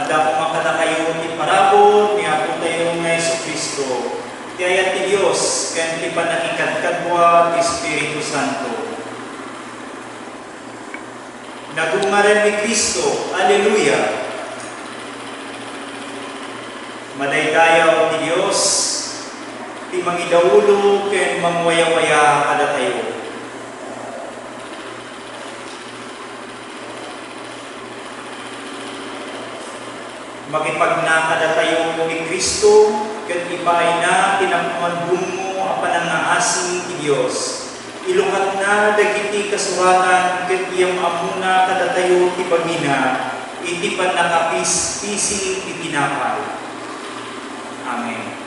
Adda kumakada kayo ti parabot, ni Apo tayo nga Jesucristo. Ti ayat ti Diyos, ken ti panakikadkadwa ti Espiritu Santo. Nagungaren ni Kristo, Alleluia. Madaydayaw ti Diyos, ti mangidaulo ken mangwaya-waya kada tayo. Makipagnakada tayo ni Kristo, ket ibay na tinagmandungo a panangaasi ti Dios. Ilungat na dagiti kasuratan ket iyang amuna kada tayo ti bagina, iti panakapis-pisi ti tinapay. Amen.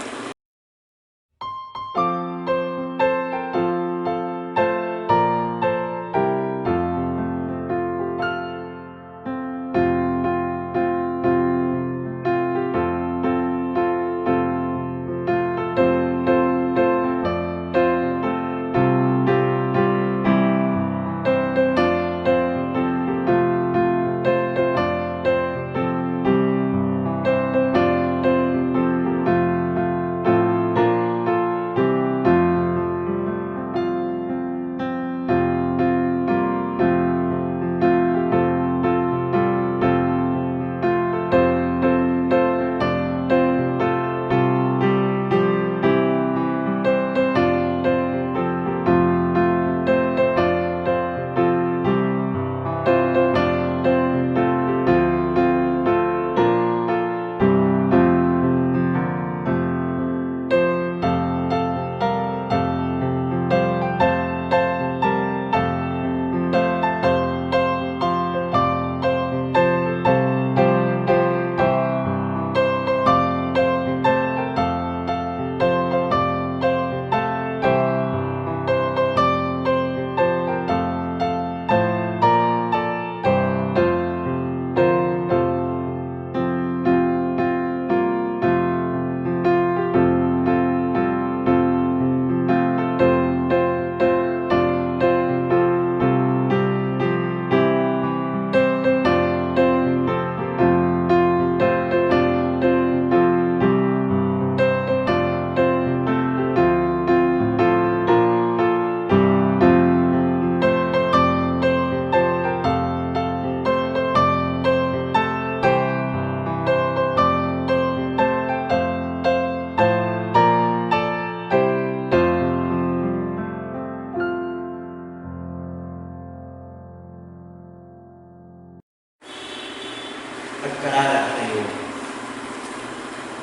Pagkarala tayo,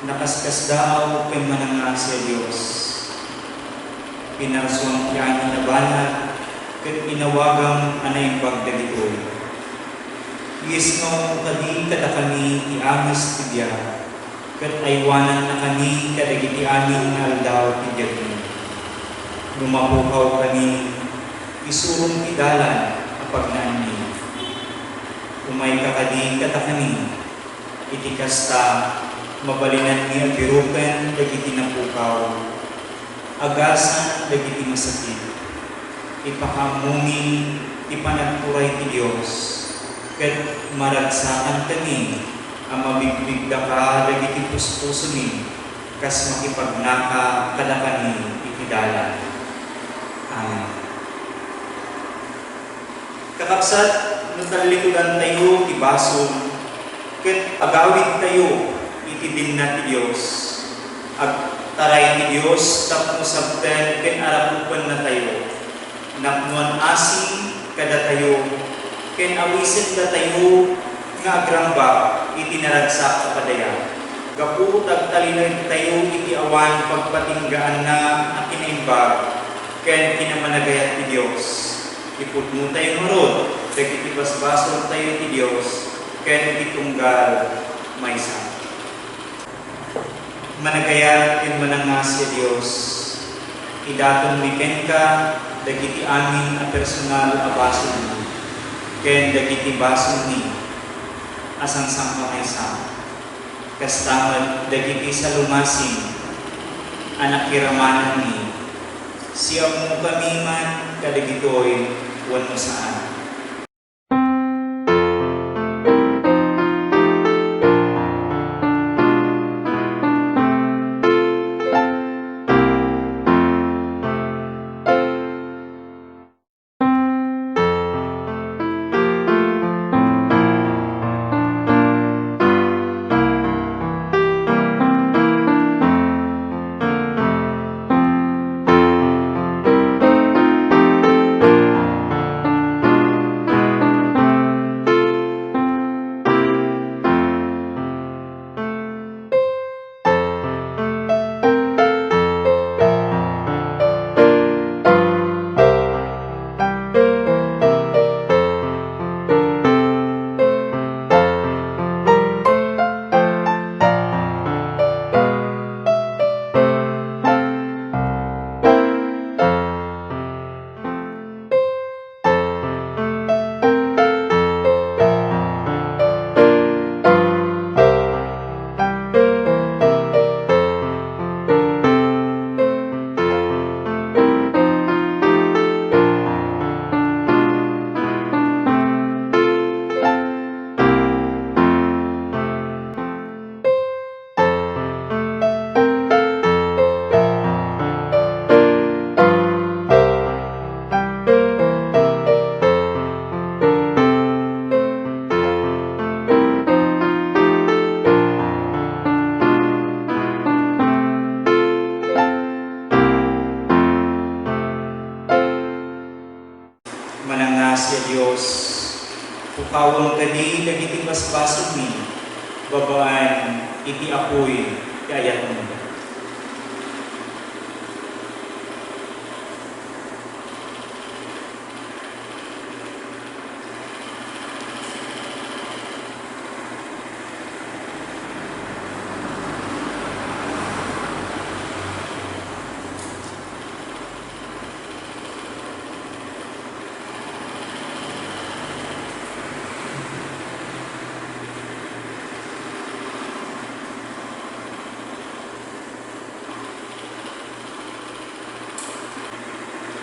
nakaskas daw kay manangas sa Diyos. Pinarsuang tiyan na banat, kat inawagang anay pagdalitoy. Gisno kadi kada kami iamis ti Diya, kat aywanan na kami kadagiti amin nga aldaw ti Diya. Lumapukaw kami, isurong ti dalan kapag naanmi. Umay kakadi katakani, iti kasta mabalinan niya birupen dagiti napukaw, agasan dagiti masakit, ipakamumi ipanagturay ti Diyos, ket maragsakan kami ang mabibigda ka dagiti puspuso ni, kas makipagnaka kadakani iti dalan. Amen. Kakabsat, natalikudan tayo ti bason, ket agawid tayo iti dinna ti Dios. Agtaray ti Dios tapno sabten ken arapupan na tayo. Naknuan asing kada tayo, ken awisin da tayo nga agramba iti naragsak kapadaya. Gapu tagtalinay tayo iti awan pagpatinggaan na at kinaimbag ken kinamanagayat ti Dios. Ipudno tayo marod, dagiti basbason tayo ti Dios, ken itunggal maysa. Managayat ken manangas ti Dios, idaton miken ka dagiti amin a personal a bason ni, ken dagiti bason ni asang sangka maysa. Kastamad dagiti salumasing anak kiramanan ni, siya mo kami man kadagitoy wano saan. Bawang kadi dagiti basbasog mi, babaan iti apoy ti ayat mo.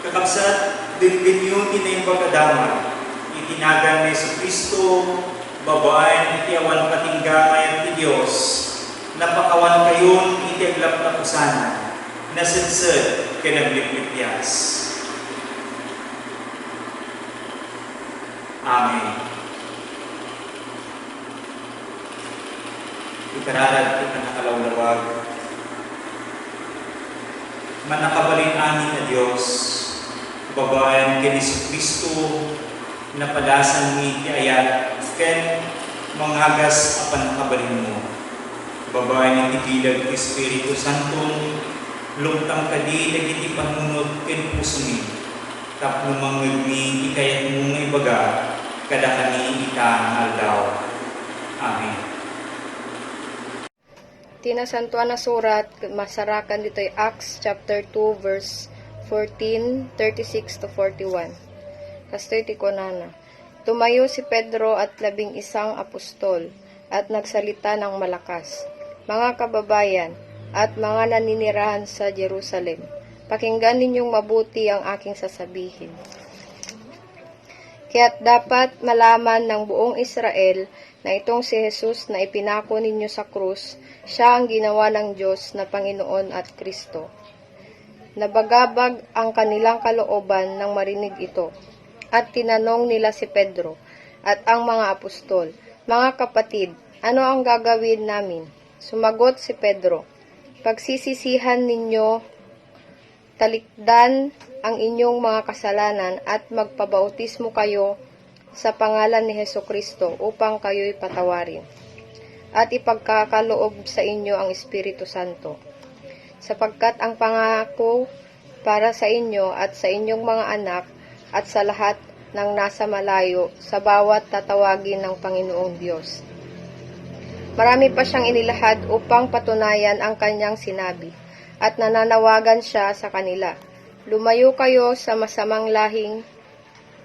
Kakabsat, dinyo tinayong kadama, itinagan ni Jesucristo, babaan iti awan patinggamay ti Diyos, napakawan kayon iti aglap na kusana, nasadsad kinagliplityas. Amen. Ikararag kita nakalawlawag, manakabalin amin na Diyos, babaan kay Jesucristo na padasan mi ti ayat ken manghagas apan kabalin mo. Babaan iti bilag ti Espiritu Santo lumtang kadi dagiti panunod ken puso mi. Tapno mangeg mi ikayat mo nga ibaga kada kani ita nga aldaw. Amen. Tinasantuan na surat, masarakan dito ay Acts chapter 2 verse 14, 36 to 41. Kastoy ti konana. Tumayo si Pedro at 11 apostol at nagsalita ng malakas. Mga kababayan at mga naninirahan sa Jerusalem, pakinggan ninyong mabuti ang aking sasabihin. Kaya't dapat malaman ng buong Israel na itong si Jesus na ipinako ninyo sa krus, siya ang ginawa ng Diyos na Panginoon at Kristo. Nabagabag ang kanilang kalooban nang marinig ito, at tinanong nila si Pedro at ang mga apostol, "Mga kapatid, ano ang gagawin namin?" Sumagot si Pedro, "Pagsisisihan ninyo, talikdan ang inyong mga kasalanan at magpabautismo kayo sa pangalan ni Hesukristo upang kayo'y patawarin. At ipagkakaloob sa inyo ang Espiritu Santo. Sapagkat ang pangako para sa inyo at sa inyong mga anak at sa lahat ng nasa malayo sa bawat tatawagin ng Panginoong Diyos." Marami pa siyang inilahad upang patunayan ang kanyang sinabi, at nananawagan siya sa kanila, "Lumayo kayo sa masamang lahing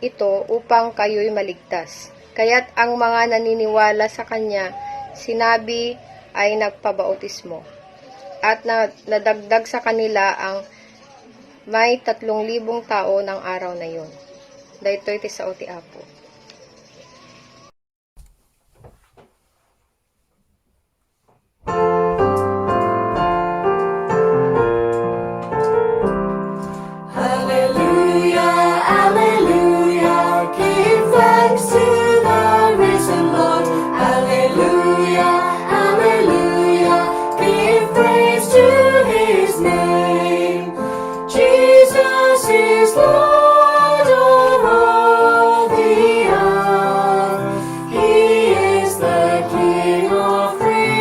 ito upang kayo'y maligtas." Kaya't ang mga naniniwala sa kanya, sinabi ay nagpabautismo. At nadagdag sa kanila ang may 3,000 tao ng araw na yun. Daytoy ti sao ti Apo. Hallelujah, hallelujah, give thanks to the risen Lord. Hallelujah, hallelujah, give praise to His name. Jesus is Lord of all the earth. He is the King of creation.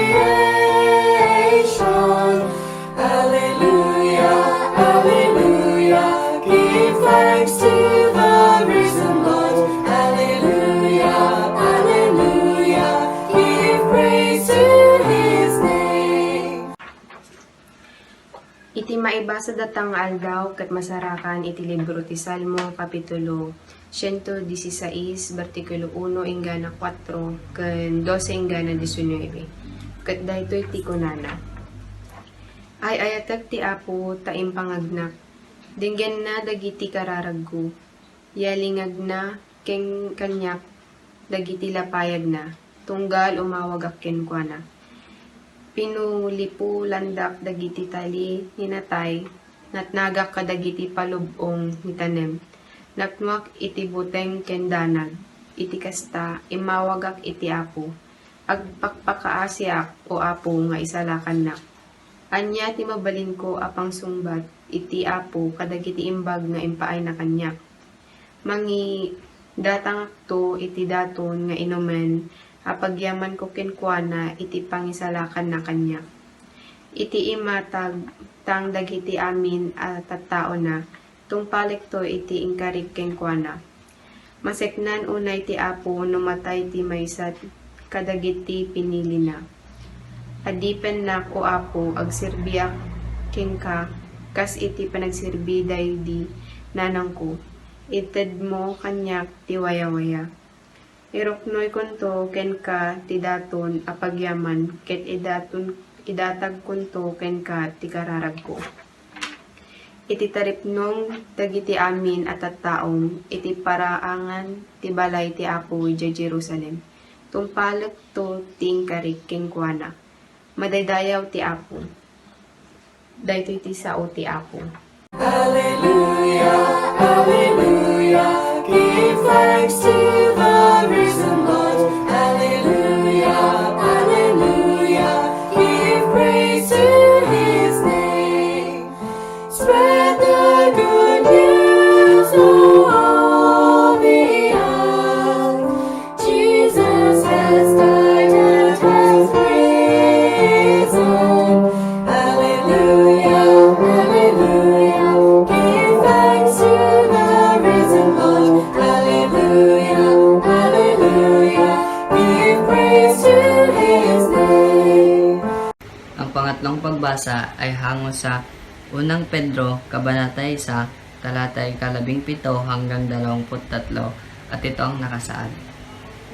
Hallelujah, hallelujah, give thanks to the risen Lord. Hallelujah, hallelujah, give praise to His name. Iti maibasa datang aldaw ket masarakan iti libro ti Salmo kapitulo 116 bersikulo 1 inggana 4 ken 12 inggana 19. Ket daytoy ti kunana. Ay ayatek ti Apo ta impangagnak. Dinggen na dagiti kararaggo. Yalingag na ken kanyak dagiti lapayag na. Tunggal umawag akken kuana. Pinulipu landak dagiti tali ninatay, natnagak kadagiti palubong nitanem. Nakmak iti buteng kendanag, iti kasta imawagak iti Apo. Agpakpakaasyak o Apo nga isalakan nak. Anya ti mabalin ko apang sungbat, iti Apo kadagiti imbag nga impaay na kanyak. Datang to iti daton nga inumen, apagyaman ko kenkwana iti pangisalakan na kanya. Iti imatag tang dagiti amin at tattao na, tungpalik to iti ingkarig kenkwana. Maseknan unay ti apo numatay ti maysat, kadagiti pinili na. Adipen nak o apo agsirbiak kenka, kas iti panagsirbi daydi nanang ko. Ited mo kanyak ti waya-waya. Iroknoy kunto ken ka ti daton apagyaman ket idatag kunto ken ka ti kararag ko. Iti taripnong dagiti amin at tattaong iti paraangan ti balay ti apo iti Jerusalem. Tumpalek to ting karik kenkwana. Madaydayaw ti apo. Daytoy ti sao ti apo. Hallelujah, hallelujah, give thanks to the risen Lord. Hallelujah, hallelujah, give praise to His name. Spread the good news through all the earth. Jesus has died and has risen. Hallelujah, hallelujah, give thanks to the risen Lord. Hallelujah, hallelujah, give praise to His name. Ang pangatlong pagbasa ay hango sa Unang Pedro, Kabanata 1, talatay 17 hanggang 23, at ito ang nakasaad.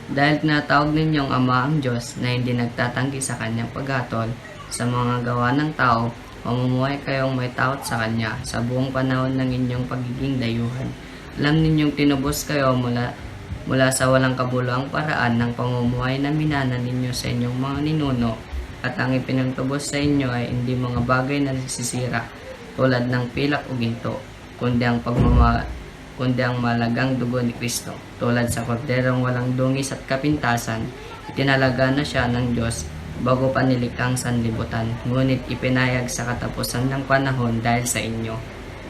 Dahil tinatawag ninyong Ama ang Diyos na hindi nagtatanggi sa kanyang paghatol sa mga gawa ng tao, mamumuhay kayong may takot sa kanya sa buong panahon ng inyong pagiging dayuhan. Alam ninyong tinubos kayo mula sa walang kabuluhang paraan ng pamumuhay na minana ninyo sa inyong mga ninuno, at ang ipinagtubos sa inyo ay hindi mga bagay na nasisira tulad ng pilak o ginto, kundi ang malagang dugo ni Kristo. Tulad sa korderong walang dungis at kapintasan, itinalaga na siya ng Diyos bago pa nilikang sanlibutan, ngunit ipinayag sa katapusan ng panahon dahil sa inyo.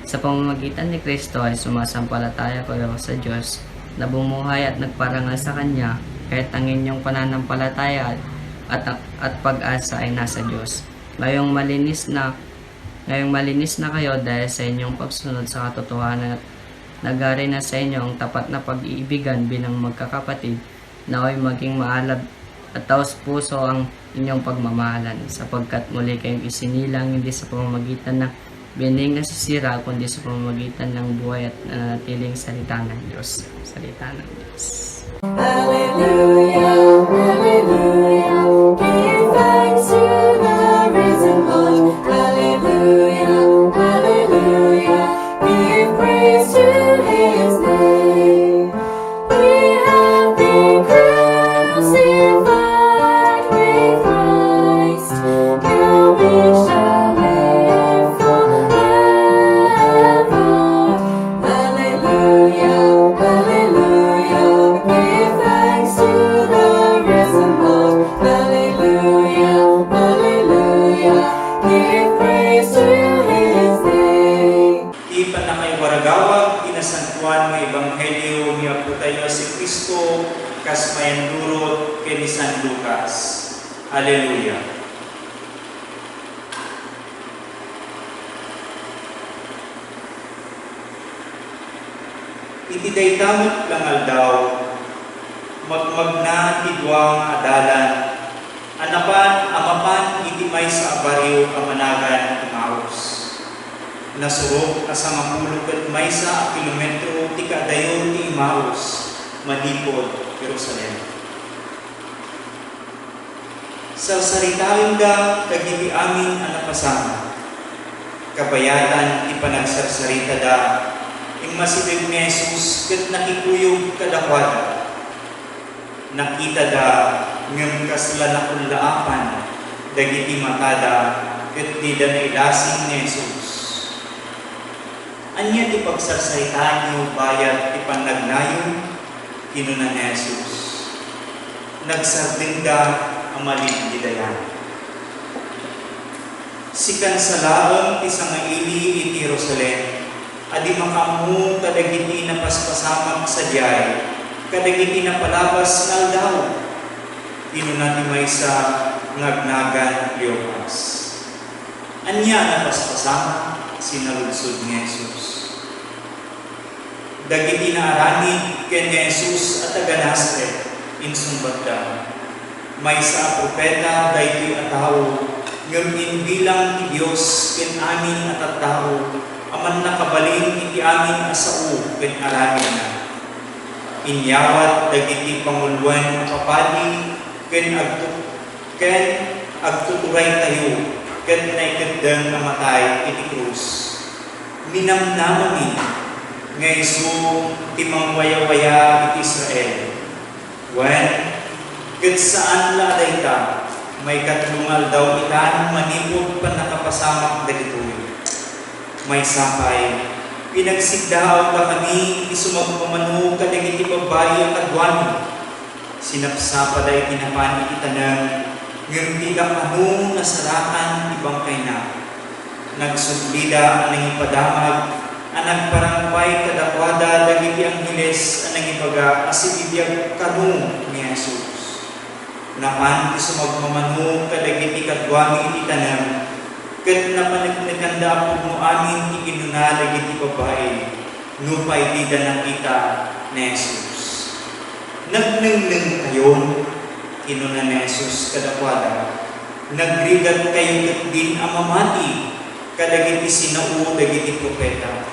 Sa pamamagitan ni Kristo ay sumasampalataya kayo sa Diyos na bumuhay at nagparangal sa Kanya, kahit ang inyong pananampalataya at pag-asa ay nasa Diyos. Ngayong malinis na kayo dahil sa inyong pagsunod sa katotohanan, at nagari na sa inyo ang tapat na pag-iibigan bilang magkakapatid, naway maging maalab at taos puso ang inyong pagmamahalan, sapagkat muli kayong isinilang hindi sa pamamagitan ng bining nasisira, kundi sa pamamagitan ng buhay at nanatiling salita ng Diyos. Salita ng Diyos. Hallelujah, hallelujah, give thanks to the risen Lord. Hallelujah, hallelujah, give praise to His name. We have been crucified with Christ, now we shall live forever. Hallelujah, hallelujah, give thanks to the risen Lord. Hallelujah, hallelujah, give praise to His name. Ipan na kayo waragawag, inasantuan ng Ebanghelyo ni Apo tayo si Kristo, kas mayandurot kay ni San Lucas. Hallelujah. Iti daytamot lang aldaw, magmagna tidwang adalan, amapan iti may sa abaryo amanagan Emmaus. Nasurok na sa mapulog at may sa kilometro ti kadayon ti Emmaus, Manipod, Jerusalem. Sa saritain da kagiti amin ang napasama, kabayatan ti panagsarsarita da, ing masibig ni Jesus ket nakikuyog kadakwada. Nakita da ngem kasla nakulaapan dagiti matada ket di da nailasing ni Jesus. Anya ti pagsarsaritaan niyo bayat ti panagnayon kinuna ni Jesus. Nagsarding da ang malin di dayan. Sikan sa laong ti sangaili iti Jerusalem, adi makamu kadagiti na paspasamak sa diyay, kadagiti na palabas nga aldaw, inunati may sa ngagnagan Leopas. Anya na paspasama sinaludsod ni Jesus. Dagiti na aranid ken ni Jesus at taga Nazaret insumbagda. May sa propeta daytoy a tao ngem bilang ti Dios ken amin at tao aman nakabalin iti amin a sao ken aranid na. Inyawat dagiti panguluan kapadi ken agtuturay tayo ken naikadang namatay iti krus. Minamnamami nga isu timang waya-waya iti Israel. When ket saan la dayta may katlungal daw itan manipod pa nakapasamak dagitoy. May sapay pinagsigdaaw ka kami iti sumagpamano kadagiti babayi at kadwan. Sinapsapa day tinapan iti tanang ngem di ka ano nasarakan ibang kay na. Nagsublida ang ipadamag ang nagparangpay kadakwada dagiti angheles ang ibaga asibibiyag kanu ni Jesus. Napan ti sumagmamano kadagiti kadwami iti tanem ket napanagkanda pugno amin ti kinuna dagiti babae nupay di da nakita ni Jesus. Nagnengneng kayon kinuna ni Jesus kadakwada. Nagrigat kayo ket din amamati kadagiti sinao dagiti propeta.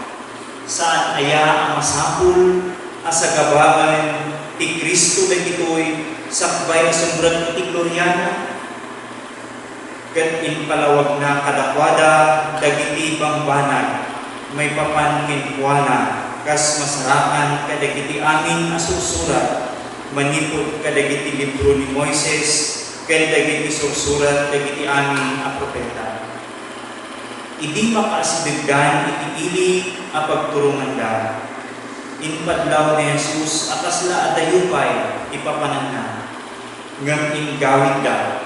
Saan aya ang masapul asagabagan ti Kristo dagitoy sakbay asumbrad iti gloryana ket inpalawag na kadakwada dagiti bangbanag may papan kinkuana kas masarakan kadagiti amin asursurat manipod kadagiti libro ni Moises ken dagiti sursurat dagiti amin a propeta. Idi makaasibigdan iti ili a pagturungan da. Inpadlaw ni Jesus akas la adayupay ipapanan na. Ngam ingawid da.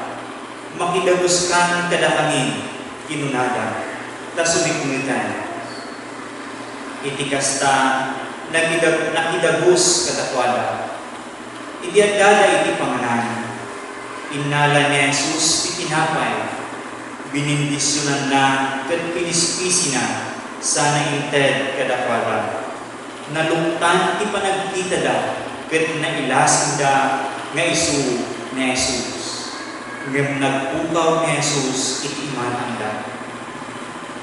Makidaguskan kada kami kinunada. Ta sumikunitan. Iti kasta nakidagus kadakwada. Idi adada iti panganan. Innala ni Jesus itinapay. Binindisyonan na ket pinispisi na sana inted kadakwada. Nalungtan ti panagkita da ket nailasin da nga isu ni Jesus. Ngem nagpukaw ni Jesus iti imanang da.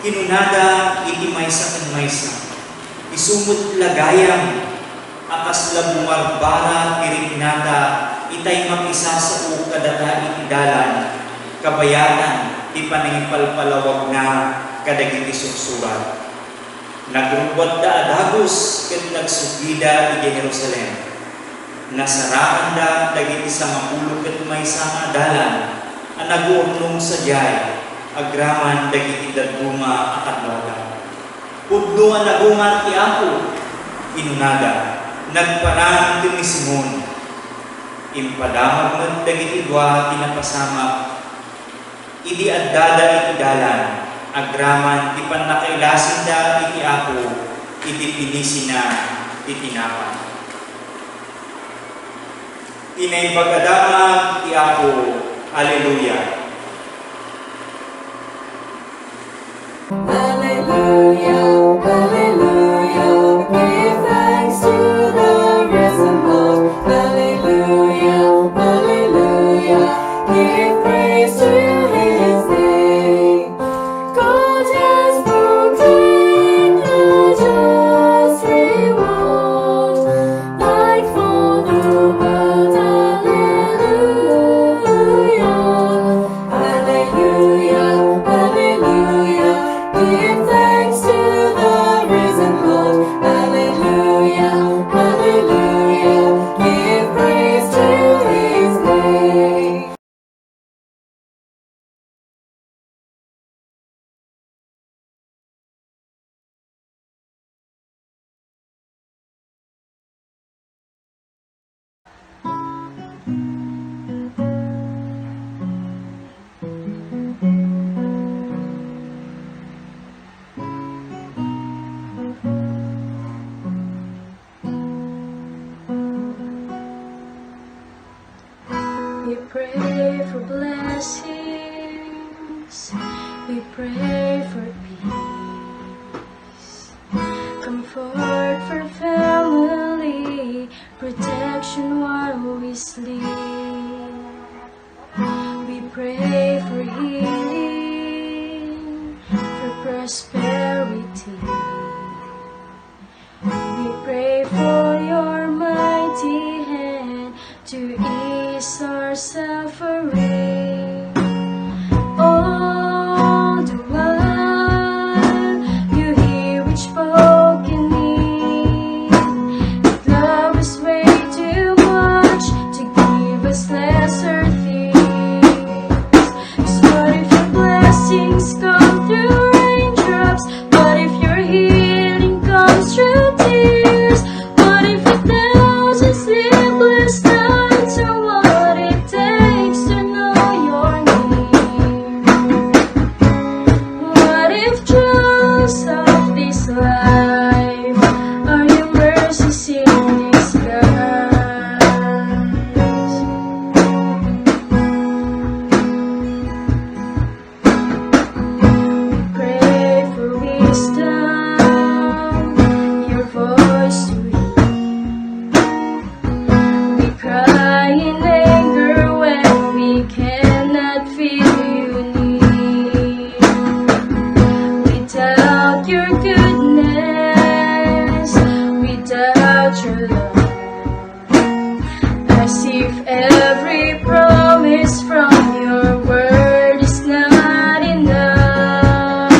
Kinunada iti maysa ken maysa. Isumot lagayam akas labumarbara tiriknata itay makisa sa kadata iti dalan kabayatan ti panangipalpalawag na kadagiti sursurat. Nagrubot da adagos ket nagsugida iti Jerusalem. Nasaraan da dagiti sa mapulo ket maysa nga dalan a naguurnong sadyay agraman dagiti daduma at adlaw. Pudno ang nagungan ti Apo inunada nagparang ti ni Simon. Impadamag man dagiti dua tinapasamak idi addada iti dalan agraman ti pannakailasin da iti Apo iti pinisina iti napan. Inay pagkadamag ti Apo. Hallelujah. Hallelujah, hallelujah, give thanks to the risen Lord. Hallelujah, hallelujah, give praise to His name. God has proclaimed a just reward, light for the world. Hallelujah, hallelujah, hallelujah, give We pray for peace, comfort for family, protection while we sleep. We pray for healing, for prosperity. We pray for your mighty hand to ease our suffering. All the while, you hear each spoken need. That love is way too much to give us lesser things. 'Cause what if your blessings come through raindrops? What if your healing comes through tears? What if 1,000 sleepless nights are what it takes to know your name? What if trials of this life are your mercies in disguise? We pray for wisdom, your voice to hear. We cry in anger when we cannot feel you near. We doubt your goodness, we doubt your love, as if every promise from your word is not enough.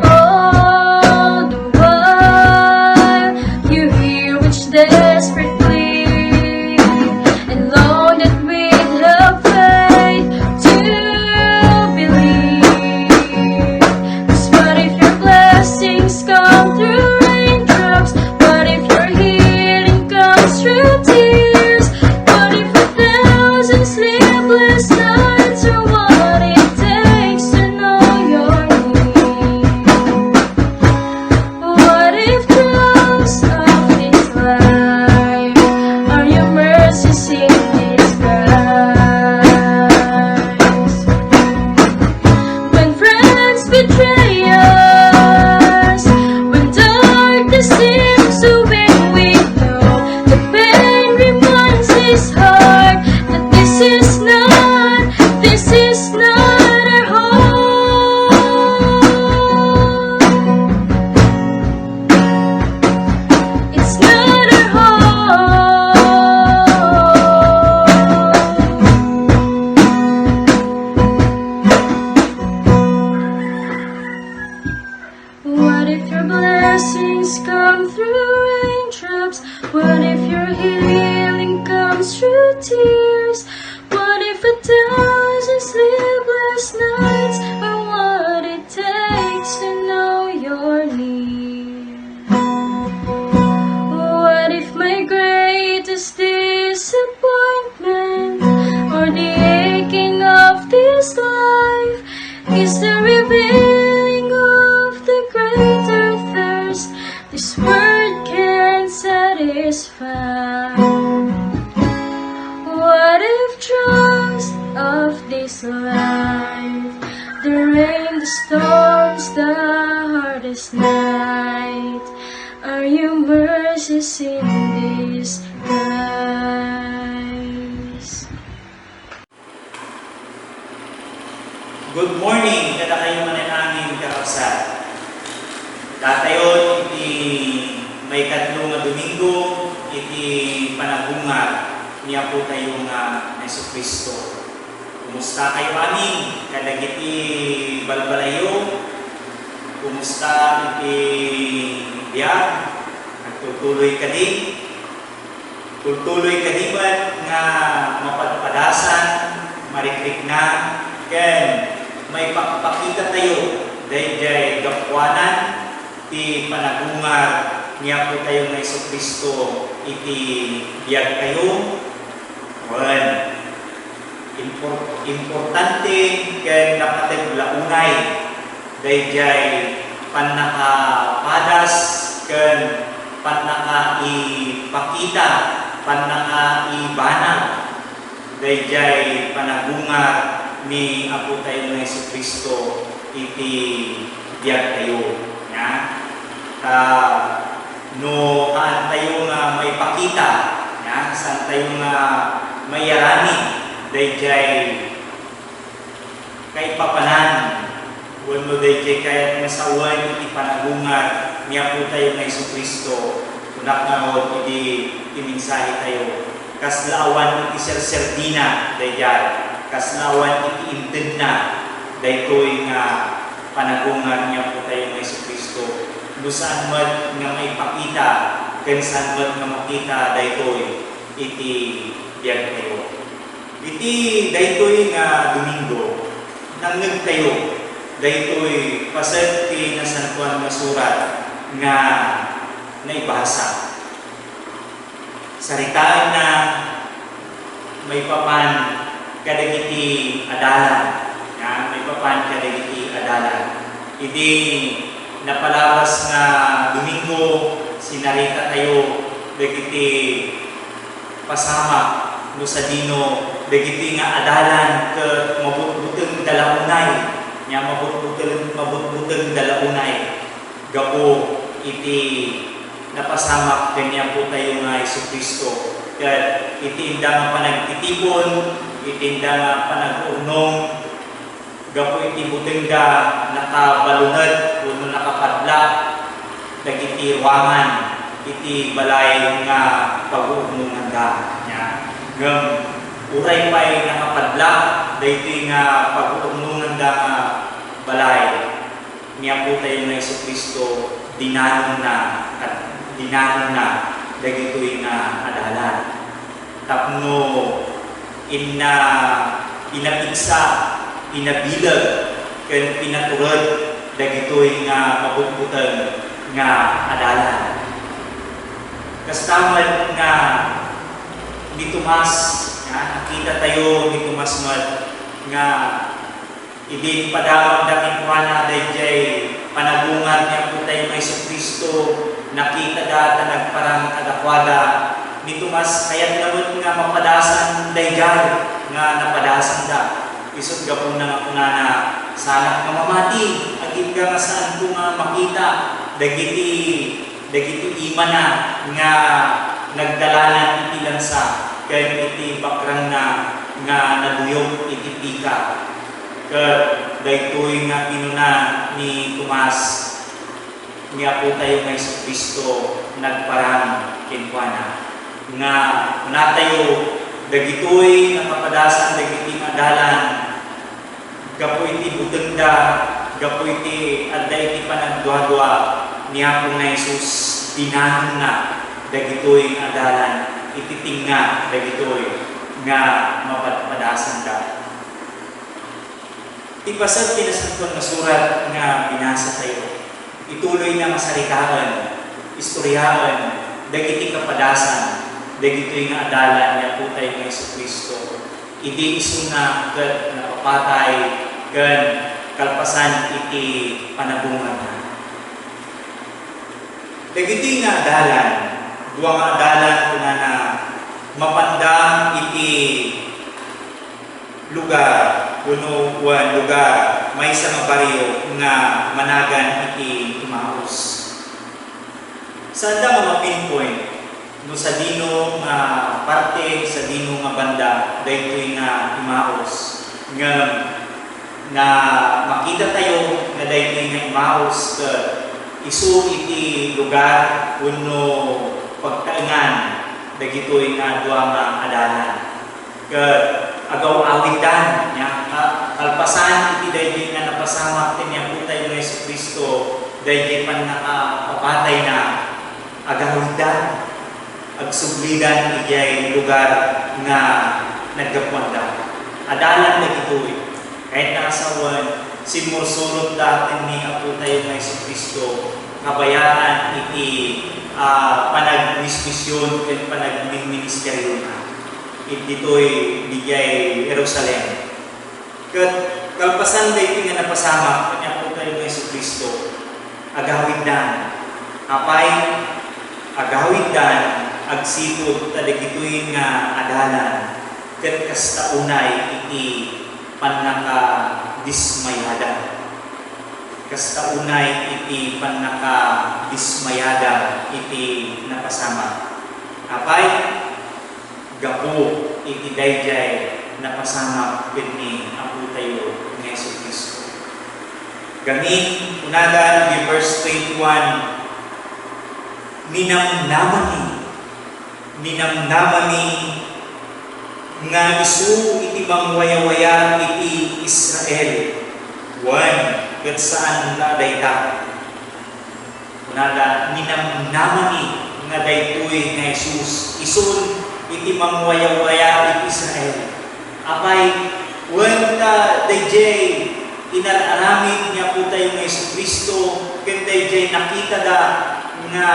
All the while, you hear each desperate plea, and long that we'd have faith to believe. 'Cause what if your blessings come through raindrops? What if your healing comes through tears? What if 1,000 sleepless nights are what it takes to know your name? What if trials of this life are your mercies in disguise? When friends betray us, when darkness seems to win, we know the pain reminds his heart that this is not our home. It's not our home. What if your blessings come through raindrops? What if your healing comes through tears? What if 1,000 sleepless nights are what it takes to know your need? What if my greatest disappointment or the aching of this life is the revealing of the greater thirst this word can satisfy? What if trials of this life, the rain, the storms, the hardest night, are your mercies in disguise? Good morning, kada kayo mananangin kakabsat. Datayon, iti may kadlo nga Domingo, iti panagungag niya po tayo nga Yesu Kristo. Kumusta kayo amin? Kadagiti balbalayo? Kumusta iti biyag? Nagtutuloy ka din? Tutuloy ka di ba nga mapadpadasan, marikrik na? Ken, may pakita tayo dahil gapwanan ti panagungag niya po tayo ng Yesu Kristo iti biyag tayo. Importante ken dapat launay dahil panakapadas ken panakaipakita panakaibana dahil panagungag ni Apo tayo nga Jesucristo iti biyag tayo. Ya? No kaan tayo nga may pakita, ya? Saan tayo nga may yarani, dayjay kay papanan, wano dayjay kayat masawan iti panagungan niya po tayo nga Jesucristo, kunak nga ho iti iminsahe tayo. Kaslaawan iti serserdina, dayjay, kaslaawan iti inted na, daytoy nga panagungan niya po tayo nga Jesucristo. Saan man nga may pakita, ken saan man nga makita, daytoy iti biyag tayo. Iti daytoy nga Domingo, nangeg tayo, daytoy pasad ti San Juan nga surat nga naibasa. Saritaan na may papan kadagiti adalan, ya, may papan kadagiti adalan. Idi napalabas nga Domingo, sinarita tayo dagiti pasama no sa dino, dagiti nga adalan ket mabutbuteng dalaunay, nya mabutbuteng dalaunay gapo iti napasamak kanya po tayo nga Jesucristo. Ket iti inda nga panagtitipon, iti inda nga panag-unong, gapo iti butengda nakabalunod uno nakapadla dagiti ruangan iti balay nga pag-uunungan da nya ngem uray pay nakapadla daytoy nga pag-uunungan da nga balay niya po tayo nga Jesucristo dinanon na dagitoy nga adalan tapno inapigsa pinabilag ken pinaturod dagitoy nga mabutbutan nga adalan. Kastamad nga ni Tomas, nakita tayo ni Tomas nga idin padamag daking kuana dayjay panagungan niya po tayo nga Jesucristo, nakita data nagparang kadakwada ni Tomas kayat naman nga mapadasan dayjay nga napadasan da. Isod gapon na kunana sana nga mamati agit ka nga saan ko nga makita dagiti imana nga nagdalanan iti lansa ken iti bakrang na nga naguyog iti pika ket daytoy nga pinuna ni Tomas niya po tayo nga Jesucristo nagparang kenkuana nga natayo dagitoy napapadasan dagiti adalan gapo iti butengda gapo iti adda iti panagduwa-duwa niya po nga Jesus dinanon na dagitoy adalan iti tinga dagitoy nga mapadasan da. Ipasad kinasangkon nga surat nga binasa tayo. Ituloy na masaritaan, istoryaan, dagiti kapadasan, dagitoy nga adalan niya po tayo nga Jesucristo. Idi isuna ket napapatay ken kalpasan iti panabungan na. Dagiti nga adalan, duwa nga adalan kunana mapandang iti lugar, kuno wan lugar, may sa nga baryo nga managan iti Emmaus. Saan da mga pinpoint? No sa dino nga parte, sa dino nga banda, daytoy nga Emmaus. Nga na makita tayo nga daytoy nga Emmaus isu iti lugar kuno pagkaingan dagitoy nga duwa nga adalan. Ket agaw-awitan nya kalpasan iti daytoy nga napasamak kanya po tayo nga Jesucristo daytoy pan nakapapatay na agawitan agsublidan ijay lugar nga naggapuanda. Adalan na gitoy. Kahit nakasawan, simursurot datin ni Apo tayo nga Jesucristo, kabayaan iti panagmismisyon at panagministeryo na. Dito'y dijay Jerusalem. Kat kalpasan dahi nga napasama, kanya Apo tayo nga Jesucristo, agawid dan. Apay, agawid dan, agsipod tadag ito'y nga adalan ket kasta unay iti panakadismayada. Kasta unay iti panakadismayada iti napasama. Apay gapo iti dayjay napasama ni Apo tayo ng Yesu Cristo. Gamin unadan di verse 21, ninamnamani nga isu iti mangwaya-waya iti Israel. Kat saan na dayta? Unada, ninamnamani nga daytoy nga Jesus. Isun iti mangwaya-waya iti Israel. Apay, ta dayjay inalaramid niya po tayo ng Yesu Cristo, ken dayjay nakita da nga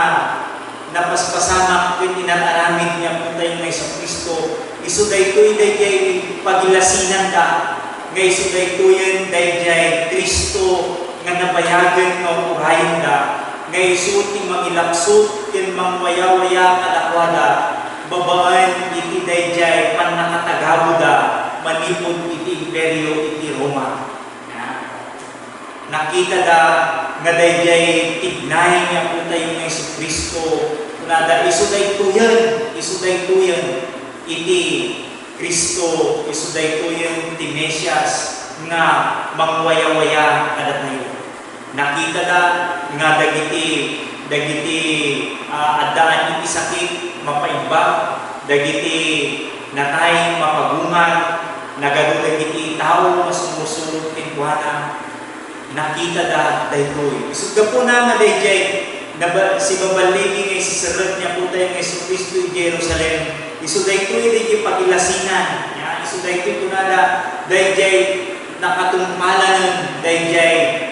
napaspasamak ken inalaramid niya po tayo ng Yesu Cristo. Isu daytoy dayjay pagilasinan da. Ngay isu daytoyen dayjay Kristo nga nabayagan nga urayan da. Ngay isu ti mangilaksot ken mangwaya-waya kadakwada babaan iti dayjay pannakatagabo da manipod iti imperyo iti Roma. Nakita da nga dayjay tignay niya po tayo ng Yesu Cristo. Kunada isu daytoyen iti Kristo, isu daytoyen ti Mesias nga mangwaya-waya kada tayo. Nakita da nga dagiti addaan iti sakit mapaimbag, dagiti natay mapagungan, nagado dagiti tao masumusunod ken kuana. Nakita da daytoy. Isud gapo na nga dayjay si babaligi ngay si sarat niya po tayo ng Yesu Cristo i Jerusalem. Isu daytoy dayjay pagilasinan. Isu daytoy kunada dayjay nakatungpalan dayjay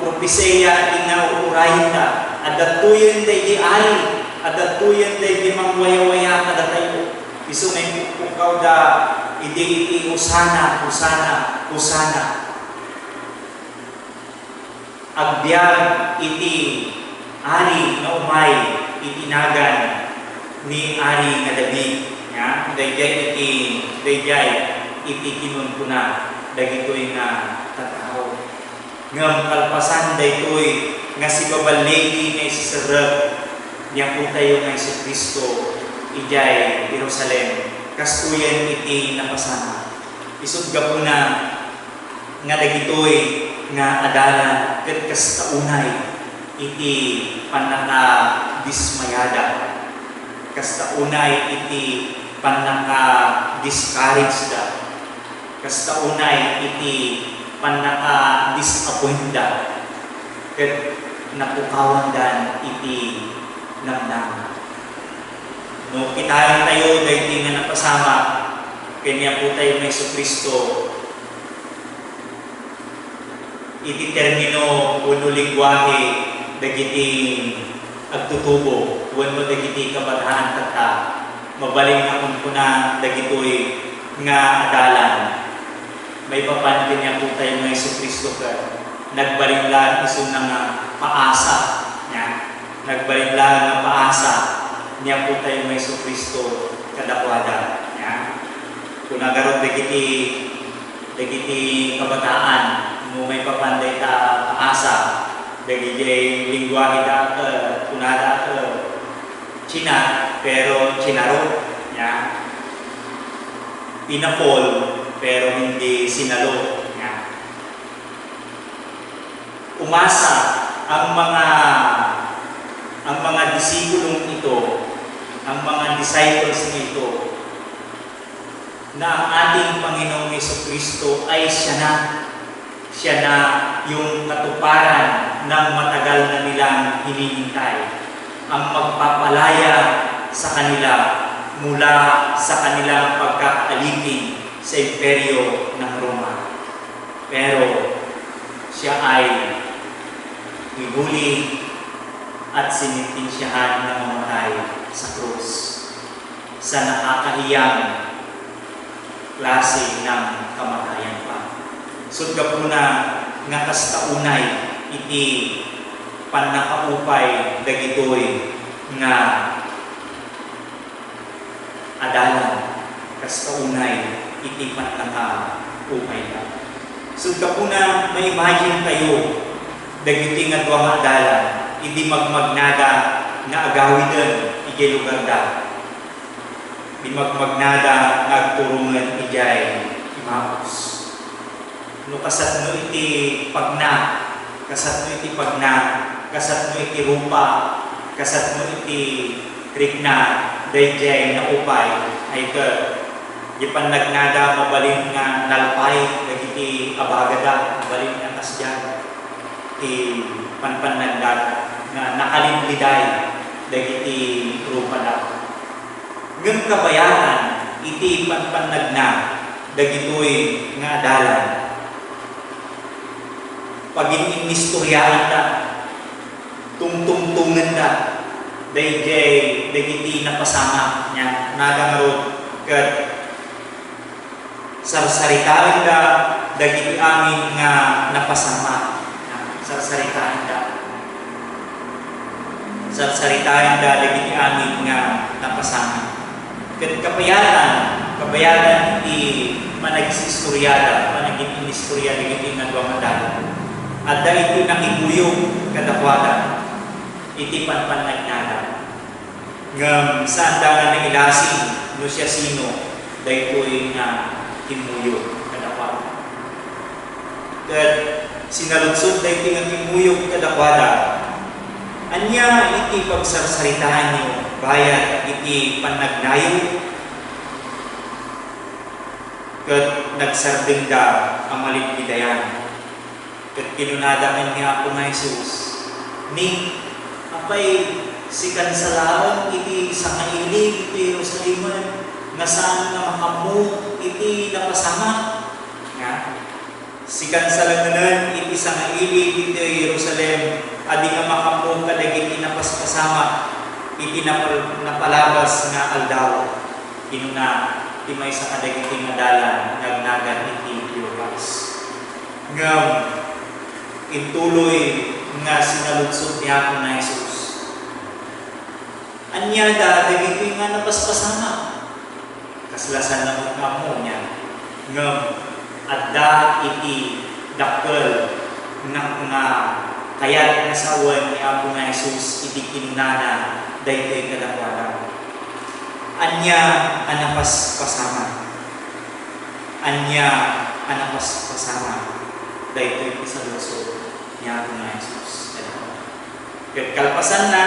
propeseya inaurayin da. Adatuyen dayjay ari, adatuyen dayjay mangwaya-waya kada tayo. Isu ngay pukaw da iti usana. Agbyag iti ari na umay itinagan ni Ari nga David. Dayjay iti kinunkuna dagitoy nga tatao. Ngam kalpasan daytoy nga si babalegi nga isisarap niya po tayo nga Yesu Cristo ijay Jerusalem. Kastuyan iti napasama. Isud gapuna nga dagitoy nga adalan ket kastaunay iti panaka-dismayada. Kastaunay iti panaka-discourage da. Kastaunay iti panaka-disappoint da. Ket napukawan dan iti namnama. No kitayan tayo dahil nga napasama kanya po tayo ng Yesu Cristo. Iti termino uno lingwahe dagiti agtutubo wenno dagiti kabadhaan kata mabaling na kumpuna dagitoy nga adalan may papan kanya po tayo ng Yesu Cristo ka nagbaliglan isu nga paasa nagbaliglan nga paasa niya po tayo ng Yesu Cristo kadakwada kung nagarot dagiti kabataan mo may papanday ta paasa dagiti lingwahe da kunada China pero Chinaro pinapol pero hindi sinalo umasa ang mga disipulong ito ang mga disciples nito na ang ating Panginoong Jesucristo ay siya na yung katuparan ng matagal na nilang hinihintay. Ang magpapalaya sa kanila mula sa kanilang pagkakaalipin sa imperyo ng Roma. Pero siya ay ihuli at sinintensyahan na mamatay sa krus sa nakakahiyang klase ng kamatayan pa. Sudga po na nga kastaunay iti panakaupay dagitoy nga adalan kastaunay iti upay ka. So kapuna may imagine kayo dagiti nga duwa nga adalan idi magmagnada nga agawidan iti lugar da. Di magmagnada nga agturungan ijay Emmaus. No kasat no iti pagna, kasat no iti pagna, kasat no iti rupa, kasat no iti krikna, dayjay na upay ay ka di panagnada mabalin nga nalpay dagiti abagada mabalin nga tasyan ti panpanagdat nga nakalimliday dagiti rupa da. Ngem kabayaran iti panpanagna dagitoy nga adalan pagin inistoryaan da tungtungan da dayjay dagiti napasama nya nagangarod ket sarsaritaan da dagiti amin nga napasama sarsaritaan da dagiti amin nga napasama ket kabayaran iti managsistorya managing inistorya dagiti nga duwa nga adalan adda iti nakibuyog kadakwada iti panpannagnada ngem saan da nga nailasing no siya sino daytoy nga timuyog kadakwada ket sinaludsod daytoy nga timuyog kadakwada anya iti pagsarsaritahan niyo bayad iti pannagnayo ket nagsardeng da ang maligbidayan ket kinunadakan niya ako nga Jesus ni apay sikan sa laon iti sangailig iti Jerusalem nga saan nga makamu iti napasama nga sikan sa langanan iti sangailig iti Jerusalem adi nga makamu kadagiti napaspasama iti napalabas nga aldaw kinuna iti may sa kadagiti nga dalan nagnagan iti Cleopas ngam intuloy nga sinaludsod niya ako na Jesus anya da dagiti nga napaspasama kaslasan na mo niya ngam adda iti dakkel nga kayat nga sawan ni Apo nga Jesus iti kinunana daytoy kadakwada anya anapaspasama daytoy isalusod ni Apo nga Jesus ket kalpasan na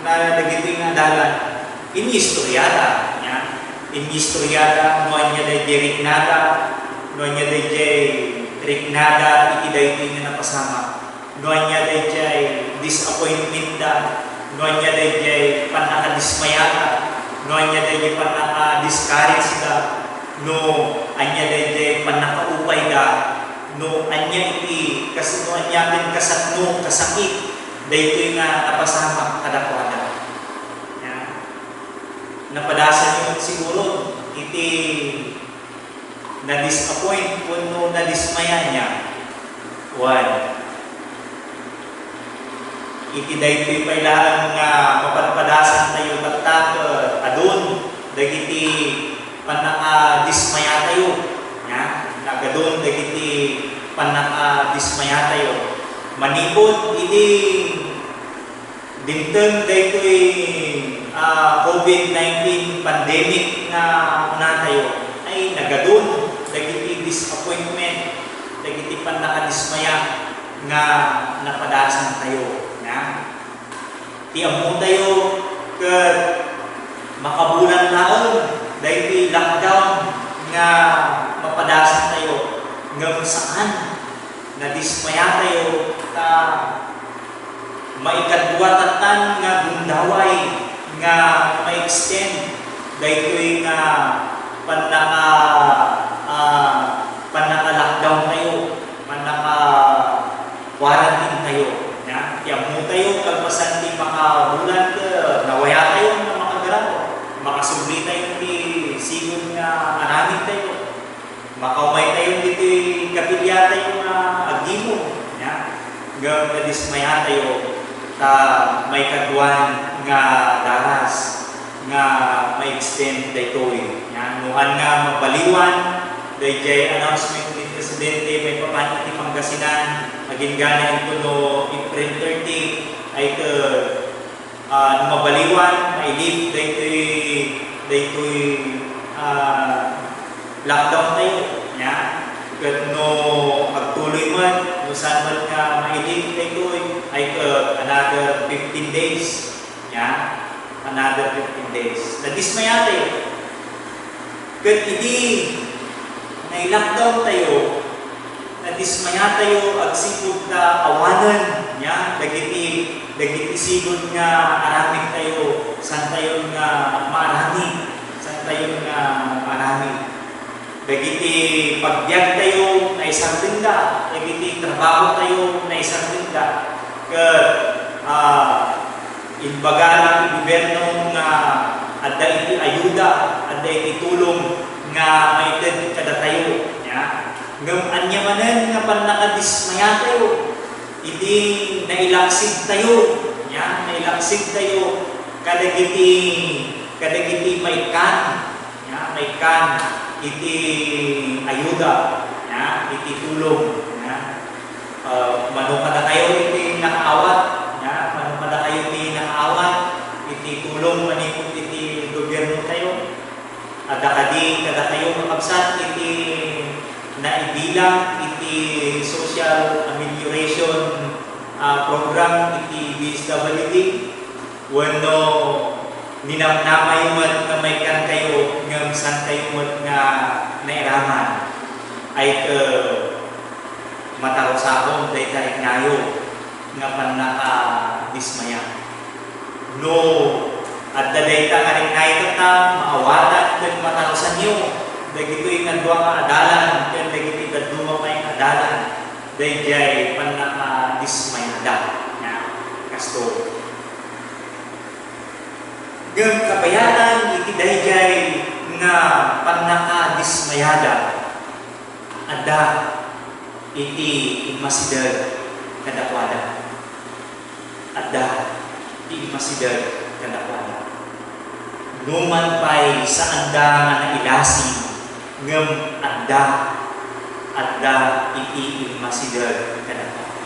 dagiti nga dalan inistoryada nya inistoryada no anya dayjay riknada no anya dayjay riknada iti daytoy nga napasama no anya dayjay disappointment da no anya dayjay panakadismayada no anya dayjay panaka-discourage da no anya dayjay panakaupay da no anya iti kasi no anya ken kasatno kasakit daytoy nga napasama kadakwada napadasan yun siguro iti na-disappoint kuno na-dismaya niya iti daytoy pailaan nga mapadpadasan tayo batak adun dagiti panaka-dismaya tayo nagadun dagiti panaka-dismaya tayo manipod iti dinteng daytoy COVID-19 pandemic na una tayo ay nagadun dagiti disappointment dagiti panakadismaya nga napadasan tayo ti ammo tayo ket makabulan taon daytoy lockdown nga mapadasan tayo ngem saan nadismaya tayo ta maikadbuatatan nga gundaway nga ma-extend daytoy nga panaka-lockdown tayo panaka-quarantine tayo tiammo tayo kalpasan ti makabulan nawaya tayo nga makagarap makasubli tayo ti sigon nga anamit tayo makaumay tayo diti kapilya tayo nga agimo ngam nadismaya tayo ta may kaduan nga daras nga may extend daytoy nuhan nga mabaliwan Dayjay announcement ni Presidente may papanit ni Pangasinan maging gana ito no April 30 ay ke mabaliwan mailip daytoy lockdown tayo nya ket no agtuloy man no saan man nga mailip daytoy ay ke another 15 days nya another 15 days nadismaya tayo ket idi na-lockdown tayo nadismaya tayo agsipud ta awanan nya dagiti sigod nga aramid tayo san tayo nga maarami san tayo nga maarami dagiti pagbiag tayo na isang tinda dagiti trabaho tayo na isang tinda ket imbaga ng gobyerno nga adda iti ayuda adda iti tulong nga maited kada tayo nya ngem anya manen nga pannakadismaya tayo idi nailaksid tayo nya nailaksid tayo kadagiti maikan nya maikan iti ayuda nya iti tulong nya mano kada tayo iti nakaawat nya mano kada tayo iti nakaawat iti tulong manipot iti gobyerno tayo ada kadi kada tayo makabsat iti naibilang iti social amelioration program iti DSWD wano ninamnamay mo nga may kan kayo ngam san kayo mo nga nairaman ay ke matarosahon day tarik ngayo nga panaka dismaya no at dadayta ka rin ngayon ta maawatan at matarosan niyo dagito'y nga duwa nga adalan kaya dagito'y kaduma pa yung adalan dayjay panaka dismayada nga kasto ngam kabayatan iti dayjay nga panaka dismayada ada iti imasidad kadakwada ada iti imasidad kadakwada numan pa'y sa anda nga nailasi ngem adda iti ilmasidad kadakwada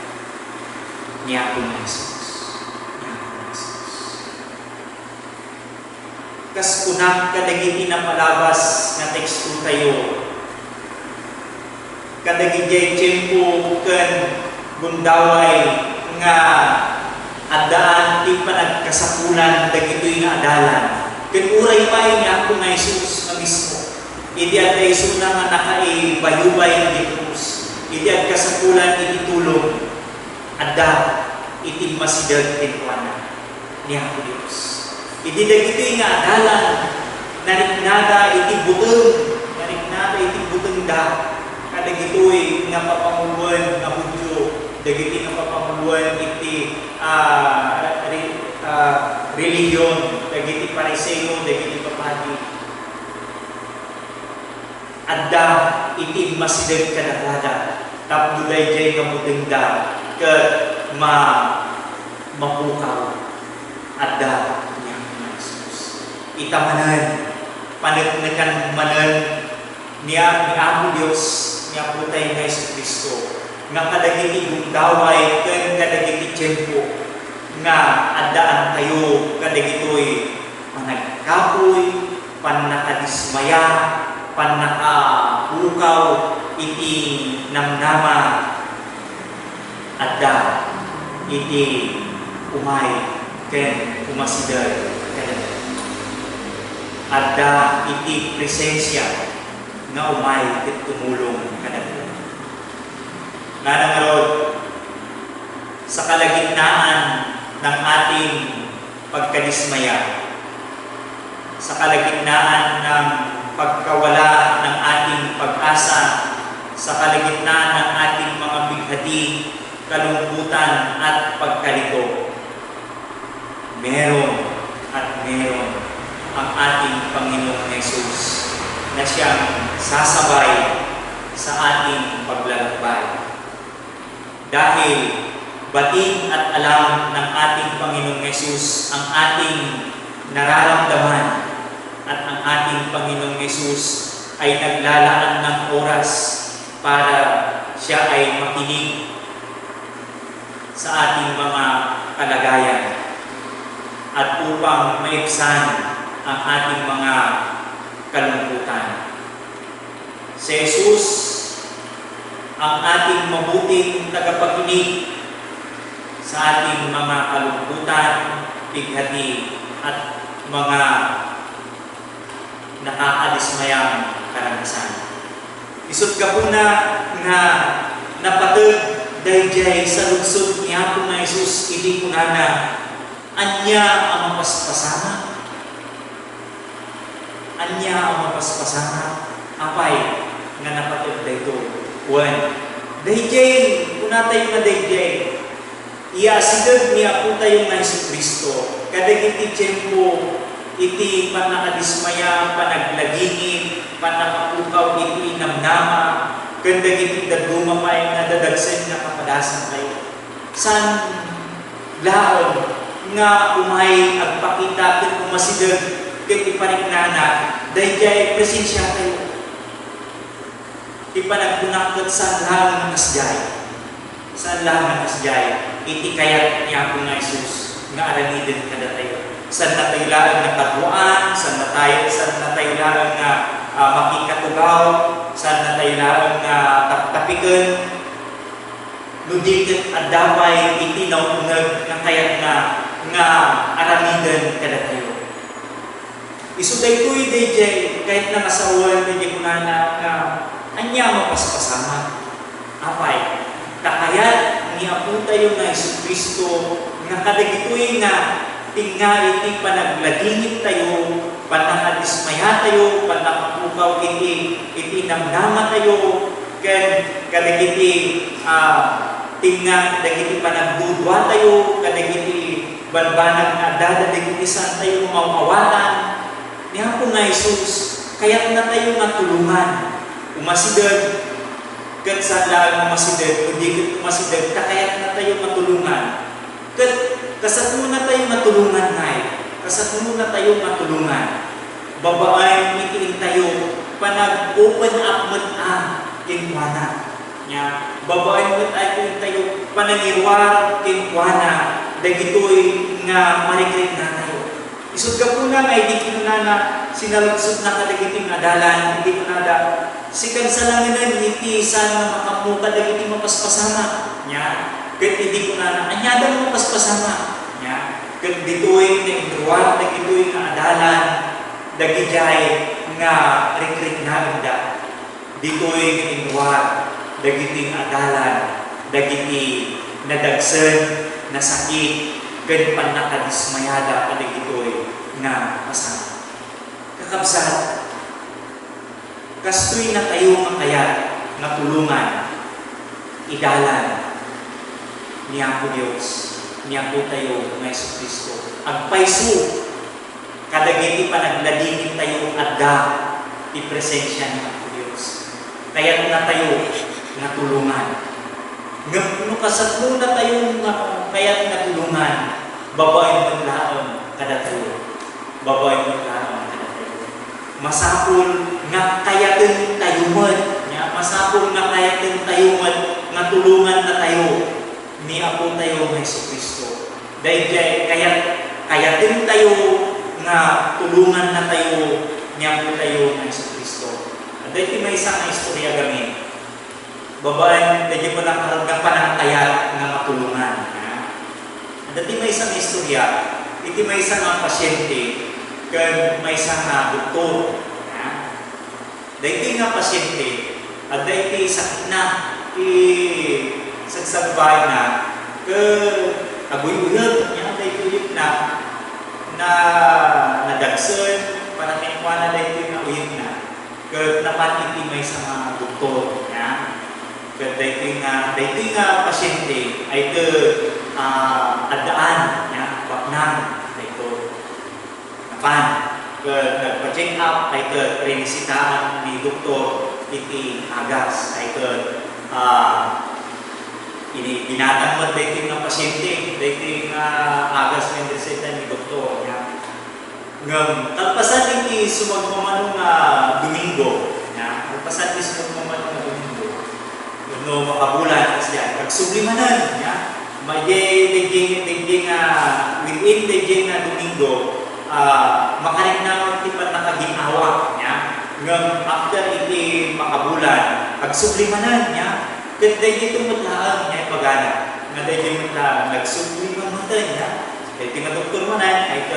niya kung Jesus kas kunak kadagiti na palabas nga teksto tayo kadagiti tiyempo ken gundaway nga adaan ti panagkasapulan dagitoy nga adalan ken uray pay niya kung nga Jesus nga mismo idi adda isuna nga nakaibayubay nga Dios idi ad kasapulan iti tulong adda iti masidag tinkuana niya ko Dios idi dagitoy nga adalan nariknada iti buteng da kadagitoy nga papamuluan nga Hudyo dagiti nga papamuluan iti religion dagiti pariseo dagiti papadi adda iti masideg kadakwada tapno dayjay nga mudengda ket mapukaw adda niya Jesus itamanan panetnekan manen niya ni Apo Dios niya putay nga Kristo nga kadagiti gundaway ken kadagiti tiyempo nga addaan tayo kadagitoy panagkapoy panakadismaya panakapukaw iti namnama adda iti umay ken umasidal adda iti presensya nga umay ket tumulong kadagito nanangarod sa kalagitnaan ng ating pagkadismaya sa kalagitnaan ng pagkawala ng ating pag-asa sa kalagitnaan ng ating mga bighati, kalungkutan at pagkalito meron ang ating Panginoong Jesus na siyang sasabay sa ating paglalakbay. Dahil batid at alam ng ating Panginoong Jesus ang ating nararamdaman at ang ating Panginoong Jesus ay naglalaan ng oras para siya ay makinig sa ating mga kalagayan at upang maibsan ang ating mga kalungkutan. Si Jesus, ang ating mabuting tagapakinig sa ating mga kalungkutan, bighati at mga nakakadismayang karanasan. Isod ka po na nga napatag dayjay sa lugsod niya po na Jesus, hindi ko na anya ang mapaspasama. Anya ang mapaspasama. Apay nga napatag dayto. One, dayjay, kuna tayo nga dayjay. Iasigag niya po tayo nga Jesucristo. Kadagiti tiyempo, iti panakadismaya, panaglagingin, panakapukaw, iti namnama, ganda iti dadumapay na dadagsan na kapadasan tayo. San laon nga umay agpakita ket umasidag ket iparignana dayjay presensya tayo. Ipanagpunakot sa laang ng asjay. Sa laang ng asjay, iti kayat niya po nga Jesus nga aramidin kada tayo. San na tayo lang na katuan, san na tayo lang na makikatugaw, san na tayo lang na tapigan, nudikit at damay, iti naunag na kayat nga aramidan kada tayo. Isuday ko'y dayjay, kahit na kasawan, hindi ko na anya mapaspasama. Apay, kakayat niya po tayo na Jesucristo, nga kadagito'y nga tingga iti panaglagingit tayo, panakadismaya tayo, panakapukaw iti namnama tayo, kadagiti tingga dagiti panagdudwa tayo, kadagiti banbanag na dadagiti san tayo mawawatan. Niya po nga Jesus, kaya na tayo matulungan, umasidag, kat sa lang umasidag, kundi umasidag, kaya na tayo matulungan. Kasat muna tayo matulungan na kasat muna tayo matulungan. Babae, mitiin tayo, panag-open up mo kinkwana. Babae mo tayo, panangirwar kinkwana, dagitoy nga marikrik na tayo. Isod ka po na nga, hindi ko na sinalugsod na kadagiting adalan, hindi ko na sikan sa langinan, hindi sana makamuka dagiti mapaspasama. Kat hindi ko na anyada mo mapaspasama. Kat ditoy na indruwat, dagitoy nga adalan, dagijay nga rikrik na unda. Ditoy nga indruwat, dagiting adalan, dagiti nadagsan, nasakit, gan panakadismayada kadagitoy nga pasama. Kakabsat, kastoy na tayo nga kaya nga tulungan, idalan niya po Diyos, niya po tayo nga Jesucristo. Agpaiso, kadagiti panagladingin tayo adda, ipresensya niya po Diyos. Kaya na tayo nga tulungan. Ngam kasat muna tayo nga kaya nga tulungan, babae ng laon kada tayo. Babae ng laon kada tayo. Masapul nga kayatin tayo man. Masapul nga kayatin tayo man, nga tulungan na tayo ni Apo tayo ng Jesucristo. Dahil kayatin tayo nga tulungan na tayo ni Apo tayo ng Jesucristo. At dahil may isang istorya gamin. Babae, dahil mo nakaragdapan ng kaya nga matulungan. At dahil may isang istorya, iti may isang pasyente, kaya may isang doktor. Dahil nga pasyente, at dahil sakit na, sagsagbahay na, agoy-uyag, dahil na nadagsan, parang kinuha na dahil na uyag na. Kaya napat iti may isang doktor. Dahil nga pasyente ay adaan, baknang, dahil napan. Nagpa-check up, ay renisitahan ni doktor iti agas, ay binatamad dahil nga pasyente, dahil nga agas ng reseta ni doktor. Talpasan iti sumagmamanong Domingo, kalpasan is mo man ang Domingo. No makabulan siya. Pagsublimanan niya, within the Domingo, makarik na tipan nakaginawa niya. Ngam after iti makabulan, pagsublimanan niya, kaya dito mutlaan niya pagana. Nga dito mutlaan, nagsublimanan niya. Kaya tingadoktor mo na, ay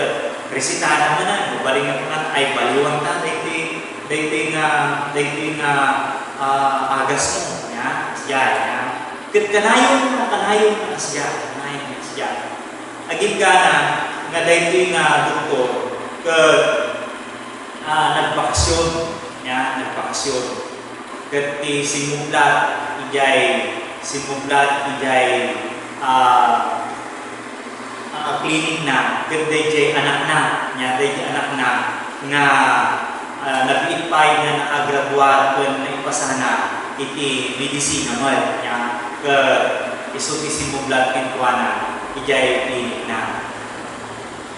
resitahan mo na, mubaling nga po ay baliwang ta, dito nga agas mo. Siya. Kat kanayon na siya. Aging gana, nga dito nga doktor, nagbakasyon. Nagbakasyon. Kat simublat, clinic na, kat dito anak na, nga nag-ipay na nakagraduar kung naipasana iti medicine naman niya ke simublat kintuana ijay clinic na.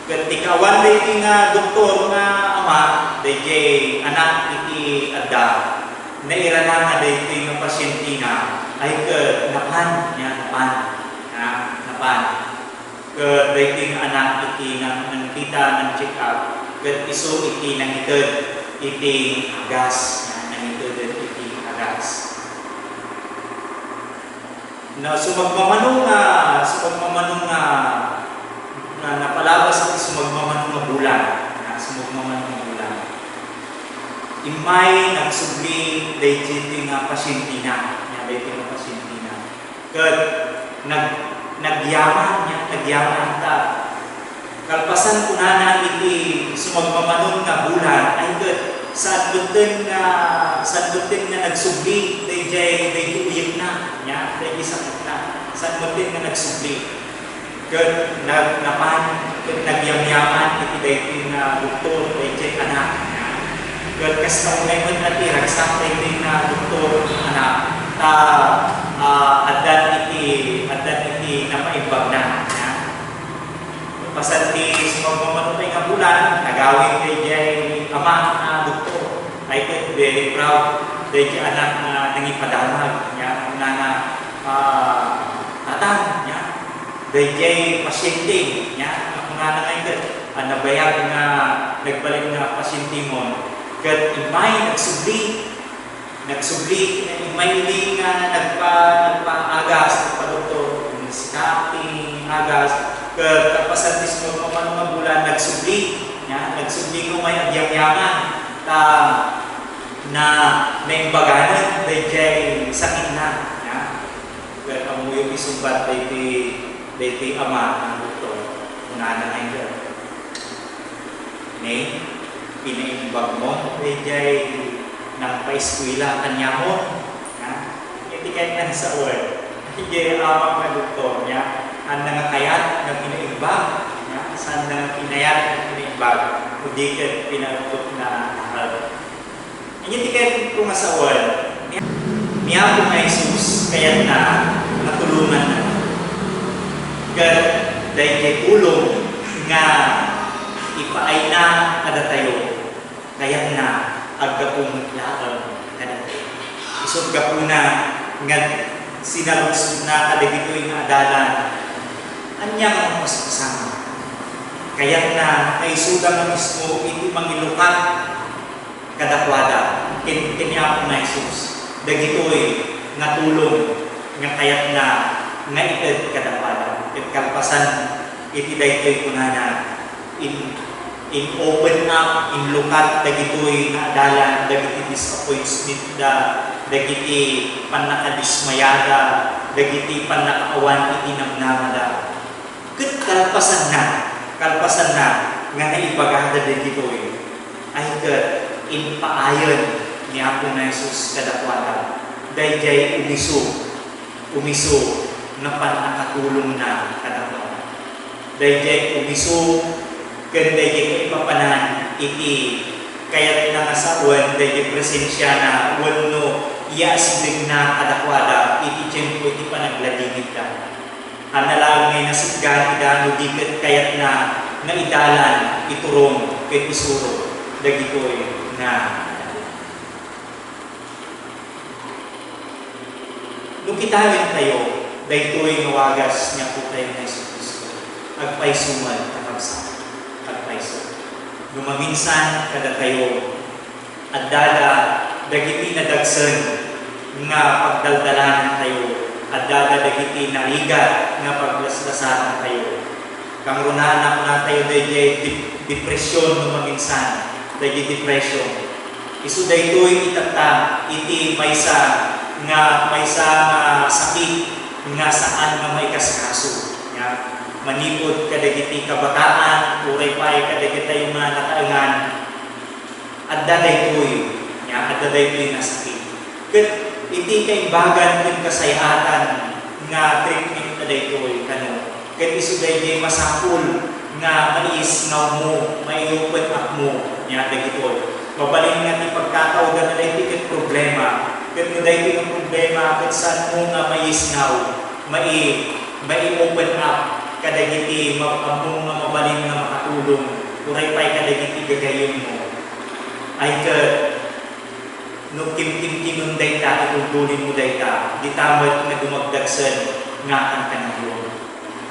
Ketika one day nga doktor nga ama dayjay anak iti adda nairana nga dayjay nga pasyente na ay ke napan ke dayjay nga anak iti nang kita nang check up ke iso iti nang iti gas iti agas. Na sumagmamanong nga napalabas iti sumagmamanong nga bulan. Imay nagsubli dayjay nga pasyente na. Ket nagyaman ta. Kalpasan kunana iti sumagmamanong nga bulan ay ket sa adlutten nga nagsubli dayjay uyek na dayjay sakit na sa adlutten nga nagsubli ket nagyamyaman iti dayjay nga doktor dayjay anak ket kasta unay man ati ragsak dayjay nga doktor anak ta addan iti napaimbag na pasanti sumagmamanong nga bulan nagawin dayjay ama na doktor ay very proud dahil anak na nangipadamag niya na tatang niya dahil pasyente niya mga nangayon nabayag na nagbalik na pasyente mo kat imay nagsubli imay hindi nga nagpa-agas nagpa-doktor sikaping agas kat kapasantis mo mga bulan nagsubli ko may agyang-yaman na may baganan dayjay sakit na kat amuyo isumbat dayjay ama ng doktor unana ay pinaimbag mo dayjay nang pa-eskwela kanya mo hindi kahit sa word dayjay amang na doktor ang nangakayat na pinaimbag saan na pinayat na pinaimbag kundi ka pinautot na akal. Hindi kahit kumasawal niya po na Jesus kaya na natulungan na dahil kay tulong nga ipaay na kada tayo kaya na agkapong laang kada tayo isog ka po na nga sinalugsod na kada gito'y nga adalan anyang mas-pasama kaya na naisuda mo mismo iti mangilukat kadakwada kiniya po na Jesus dagitoy nga tulong nga kayat na nga ited kadakwada ket kalpasan iti daytoy kunana in open up in lukat dagitoy nga adalan dagiti disappointment dagiti panakadismayada dagiti panakaawan iti namnamada ket kalpasan na nga naibagada din dito ay inpaayon ni Apo na Jesus kadakwada dayjay umiso na panakatulong na kadakwada dayjay umiso ken dayjay ipapanan iti kayat na ngasawan dayjay presensya na wenno iasibig na kadakwada iti tiempo iti panagladingit ka analang ngay nasiggan idano diket kayat na idalan iturong kay isuro dagitoy na Nukitahin tayo, daytoy nga wagas niya po tayo na Kristo. Agpaisuman, kakabsa, agpaiso. Gumaminsan kada tayo, at dada, dagiti na dagsan, nga pagdaldalanan tayo, at dada dagiti naligat, nga paglaslasanan tayo. Kamrunahan na tayo dahil depresyon gumaminsan, dahil depression. Isu daytoy itata, iti maysa nga sakit nga saan nga may kaskaso. Nga, manipod kadagiti kabataan, uray pa'y kadagiti yung mga nakaangan, at daytoy, nga, at daytoy na sakit. Kat iti kaimbagan yung kasayatan nga treatment na daytoy, kano. Kat isu daytoy masakul nga mais mo, may open up mo, nga dagitoy. Mabalin nga ti pagkatawgan na daytoy kat problema. Kat mo dahil yung problema, kat saan mo nga may isnaw, may open up, kadagiti, among nga mabalin nga makatulong, uray pa'y kadagiti gagayon mo. Ay kat, nung kim-kim-kimun dayta, itultunin mo dayta, di tamad nga dumagdagsan nga ang kanahyon.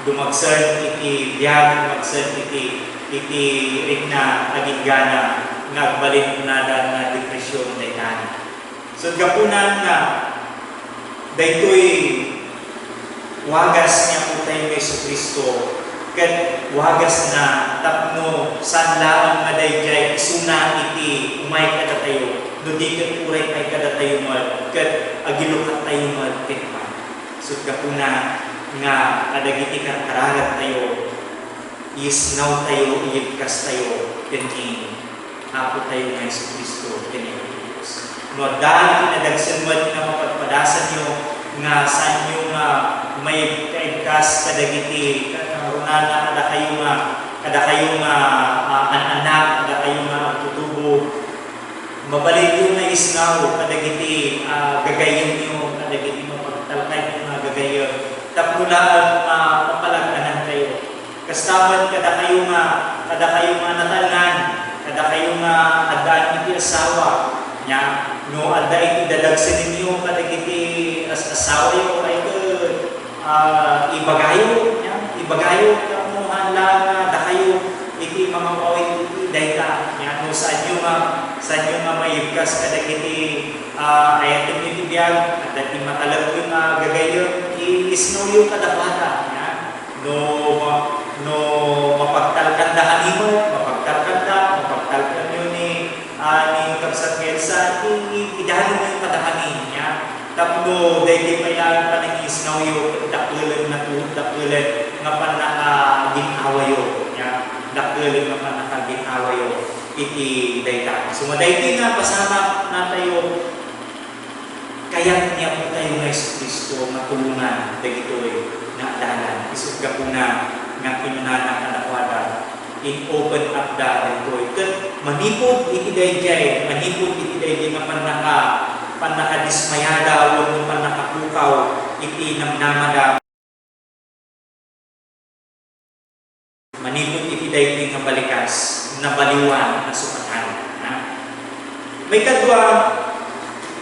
Dumagsan iti biyag, dumagsan iti rik na agigana, nga balin na nga depresyon dayta. So, gapunan nga, daytoy wagas niya po tayo kay Kristo. Kat wagas na tapno sanlaan nga dayjay isuna iti umay kada tayo. No di kat uray kay kada tayo mal. Kat agilukat tayo mal kitman. So, gapunan nga kadagiti kararagat tayo. Isnaw tayo, iigkas tayo. Kani, apo tayo kay Kristo. Kani, no, dahil pinadagsan mo at nga mapagpadasan nyo nga saan nyo nga may kaigkas kadagiti karunana kada kayo nga anak, kada kayo nga tutubo. Mabalik yung nga isnaw kadagiti gagayon nyo, kadagiti mapagtalkay nyo nga gagayon. Tapnulaan papalagtanan kayo. Kastaman kada kayo nga natangan, kada kayo nga adaan iti asawa. Nya, no ada iti dadagsan ninyo kadagiti asawa yo ay ibagayo, nya, ibagayo kamuhan lang da kayo iti mga awit iti dayta. Nya, no saan nyo mayigkas kadagiti ayatin iti biyag at iti matalag yung gagayon isno yung kadapata. Nya, no mapagtalkandahan mo, mapagtalkan nyo ni kapsat Elsa, idahan mo yung kadakanin niya. Tapno, dahil mayroon pa ng isnaw yung dakulan nga panakaginawayo. Dakulan nga panakaginawayo. Iti dayta. So, madayti nga pasama na tayo, kaya niya po tayo ng Kristo matulungan dagitoy na adalan. Isip ka po na nga pinunana ka nakwada. In open up da daytoy. Kat manipod iti dayjay nga panakadismayada o panakapukaw iti namnamada. Manipod iti dayjay nga balikas na baliwan na sukatan. May kadwa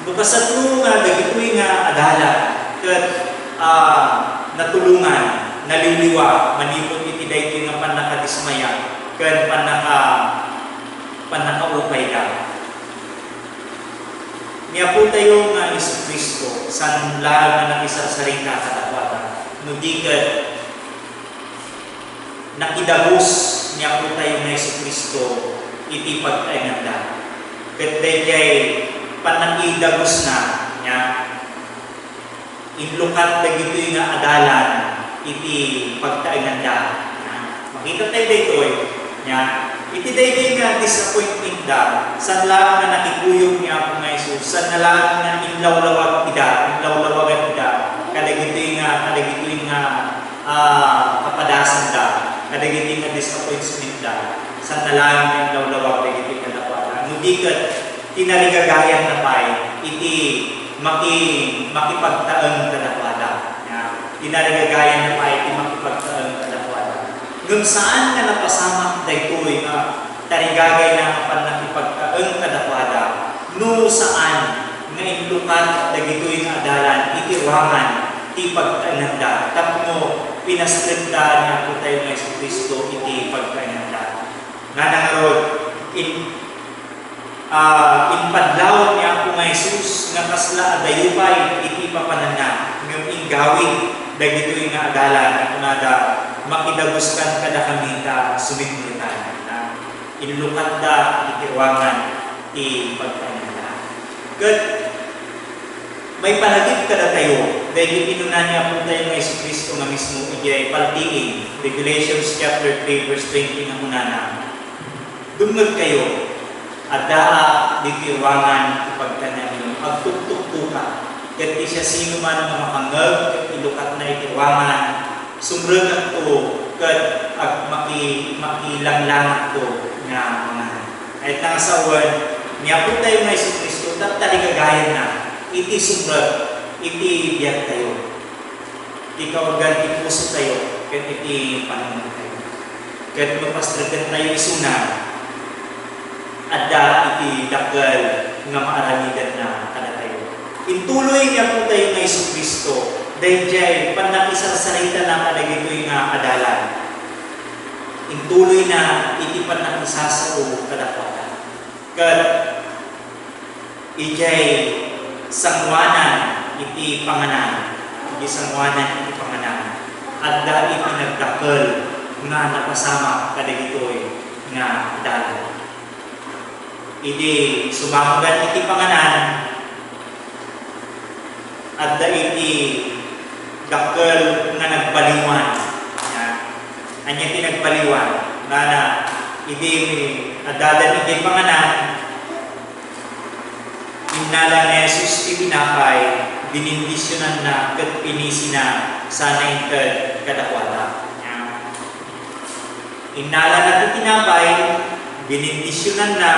bukasatlo nga dagitoy nga adala ket natulungan naliliwa manipod iti dayjay nga panakadismaya ken panakaupay ka. Niya po tayo nga Isu Kristo san lahat na nakisasarita katakwata no di ket nakidagos niya po tayo nga Isu Kristo iti pagtainanda ket dayjay panakidagos na niya inlukat dagitoy nga adalan iti pagtainanda. Makita tayo daytoy niya iti dayjay nga disappointment da san lang nga nakikuyog niya po nga Isus san lang nga inlawlawag ida kadagitoy nga kapadasan da kadagitoy nga disappointment da san lang nga inlawlawag dagitoy kadakwada no di ket tinarigagayan na pay iti makipagtaeng kadakwada tinarigagayan na pay iti makipagtaeng kadakwada ngem saan nga napasama daytoy nga tarigagay na panakipagtaeng kadakwada no saan nga inlukat dagitoy nga adalan itiwangan ti pagkainanda tapno pinastrenda niya po tayo ng Yesu Kristo iti pagkainanda nga nangarod inpadlawon niya po nga Jesus nga kasla adayupay iti papananda ng ingawin dagitoy nga adalan at kunada makidaguskan kada kami ta sumiguritan na inlukat da itiwangan ti pagkainanda. Good. May palagip kada tayo dahil inunan niya po tayo ng Yesu Kristo nga mismo ijay paltiin Revelations chapter 3 verse 20 nga muna na dumag kayo at daa di tiwangan pagkanamin agtuktuk-tuka ket siya sino man nga makangag ket ilukat na itiwangan sumreg at to ket makilanglang to nga mga kahit nangasawan niya po tayo ng Yesu Kristo taligagayan na iti sumreg iti biyag tayo ikaw agad ipuso tayo ket iti panunod tayo ket mapastragan tayo isuna adda iti dakgal nga maaramidan na kada tayo intuloy niya po tayo ng Yesu Kristo dahil diyay panakisarsarita na kadagitoy nga adalan intuloy na iti panakisasao kada kwata ket ijay sangwanan iti panganan iti sangwanan iti panganan adda iti nagdakkel nga napasama kadagitoy nga adalan iti sumamugan iti panganan adda iti dakkel nga nagbaliwan anya iti nagbaliwan na iti adadan iti panganan innala ni Jesus iti pinapay binindisyonan na ket pinisi na sana inted kadakwada innala na iti pinapay binindisyonan na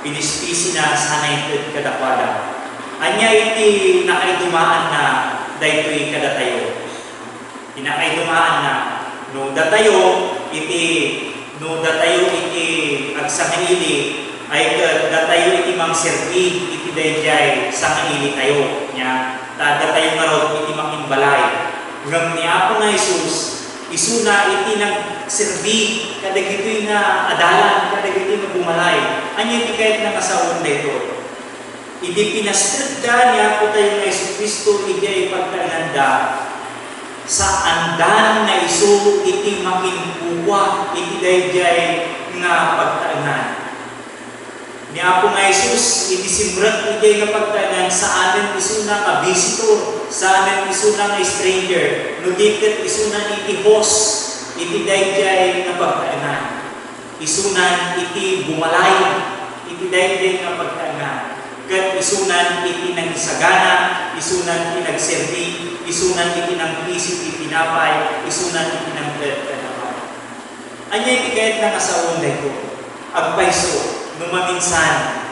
pinispisi na sana inted kadakwada anya iti nakaidumaan na daytoy kada tayo inakaidumaan na no datayo iti agsangaili ay datayo iti mangserbi iti dayjay sangaili tayo nya datayo ngarod iti makimbalay ngem ni Apo nga Jesus isuna iti nagserbi kadagitoy nga adalan kadagitoy nga bumalay anya iti kahit nga kasawon dayto iti pinastreda niya po tayo ng Yesu Kristo iti pagkainanda sa andan na iso iti makinpuwa iti dayjay nga pagkainan ni Apo nga Jesus iti simrat iti nga pagkainan sa amin iso na nga visitor sa amin iso na nga stranger no diket iso na iti host iti dayjay nga pagkainan iso na iti bumalay iti dayjay nga pagkainan ket isunan iti nangisagana, isunan iti nagserbi, isunan iti nangpisi iti pinapay, isunan iti nangkanapay. Anya iti kahit nangasawon dayto, agpayso, numaminsan,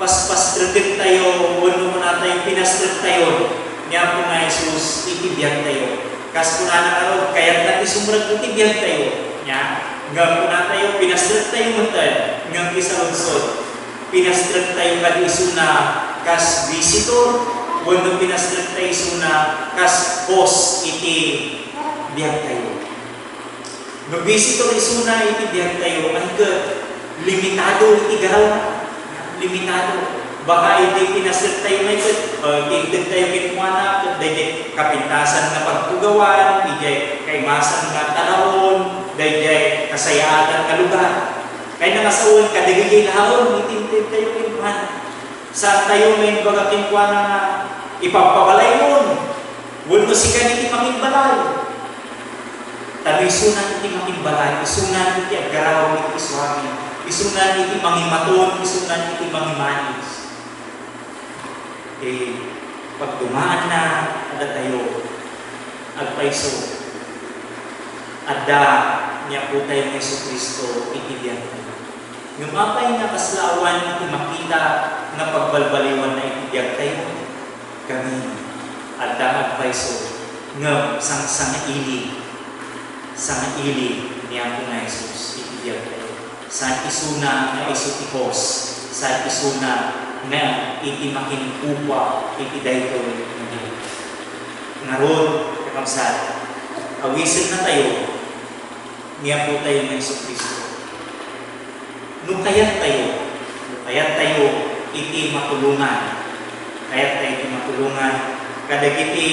paspastragin tayo, wano mo na tayo, pinastrag tayo, niya po nga Jesus, itibiyag tayo. Kas po na nakarod, kaya't natin sumrag itibiyag tayo. Niya, nga po na tayo, pinastrag tayo matad, nga kisalunsod. Pinastrag tayo kad isuna kas visitor, wano pinastrag tayo isuna kas host iti biyag tayo. No visitor isuna iti biyag tayo, ay limitado iti garaw, limitado. Baka iti pinastrag tayo may tigdag tayo kinuana, dahil kapintasan na pagtugawan, iti kaimasan na tanawon, dahil kasayatan na lugar. Kaya nangasawon, kadagigay lahon, itintid tayo kinuhan. Saan tayo may baga kinuha na ipapabalay nun? Wala si kaniti makimbalay. Tabi isunan iti makimbalay, isunan iti agaraw iti iswami, isunan iti mangimaton, isunan iti mangimanis. Pag dumaan na, ada tayo, agpaiso, ada niya po tayo ng Yesu Kristo, itibiyang tayo. Ngumapay nga kaslawan iti makita nga pagbalbaliwan na itibiyag tayo, kami ada agpaiso, nga sangaili niya po nga Jesus, itibiyag tayo. Sa isuna nga iso ti host, sa isuna nga iti makinkupa iti daytoy nga Dios. Ngaron, kakabsat, awisin na tayo, niya po tayo ng Jesucristo. Nukayat tayo, iti matulungan. Kayat tayo iti matulungan. Kadagiti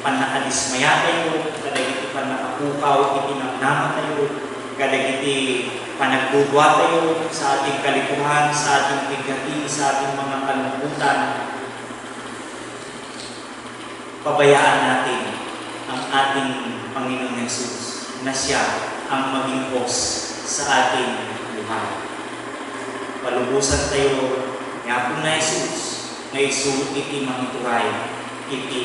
panakadismaya tayo, kadagiti panakapukaw, iti namnama tayo, kadagiti panagdudwa tayo sa ating kalikuhan, sa ating bigati, sa ating mga kalungkutan. Pabayaan natin ang ating Panginoong Jesus na siya ang maging boss sa ating buhay. Palubusan tayo nga po na Jesus, nga isu iti mangituray, iti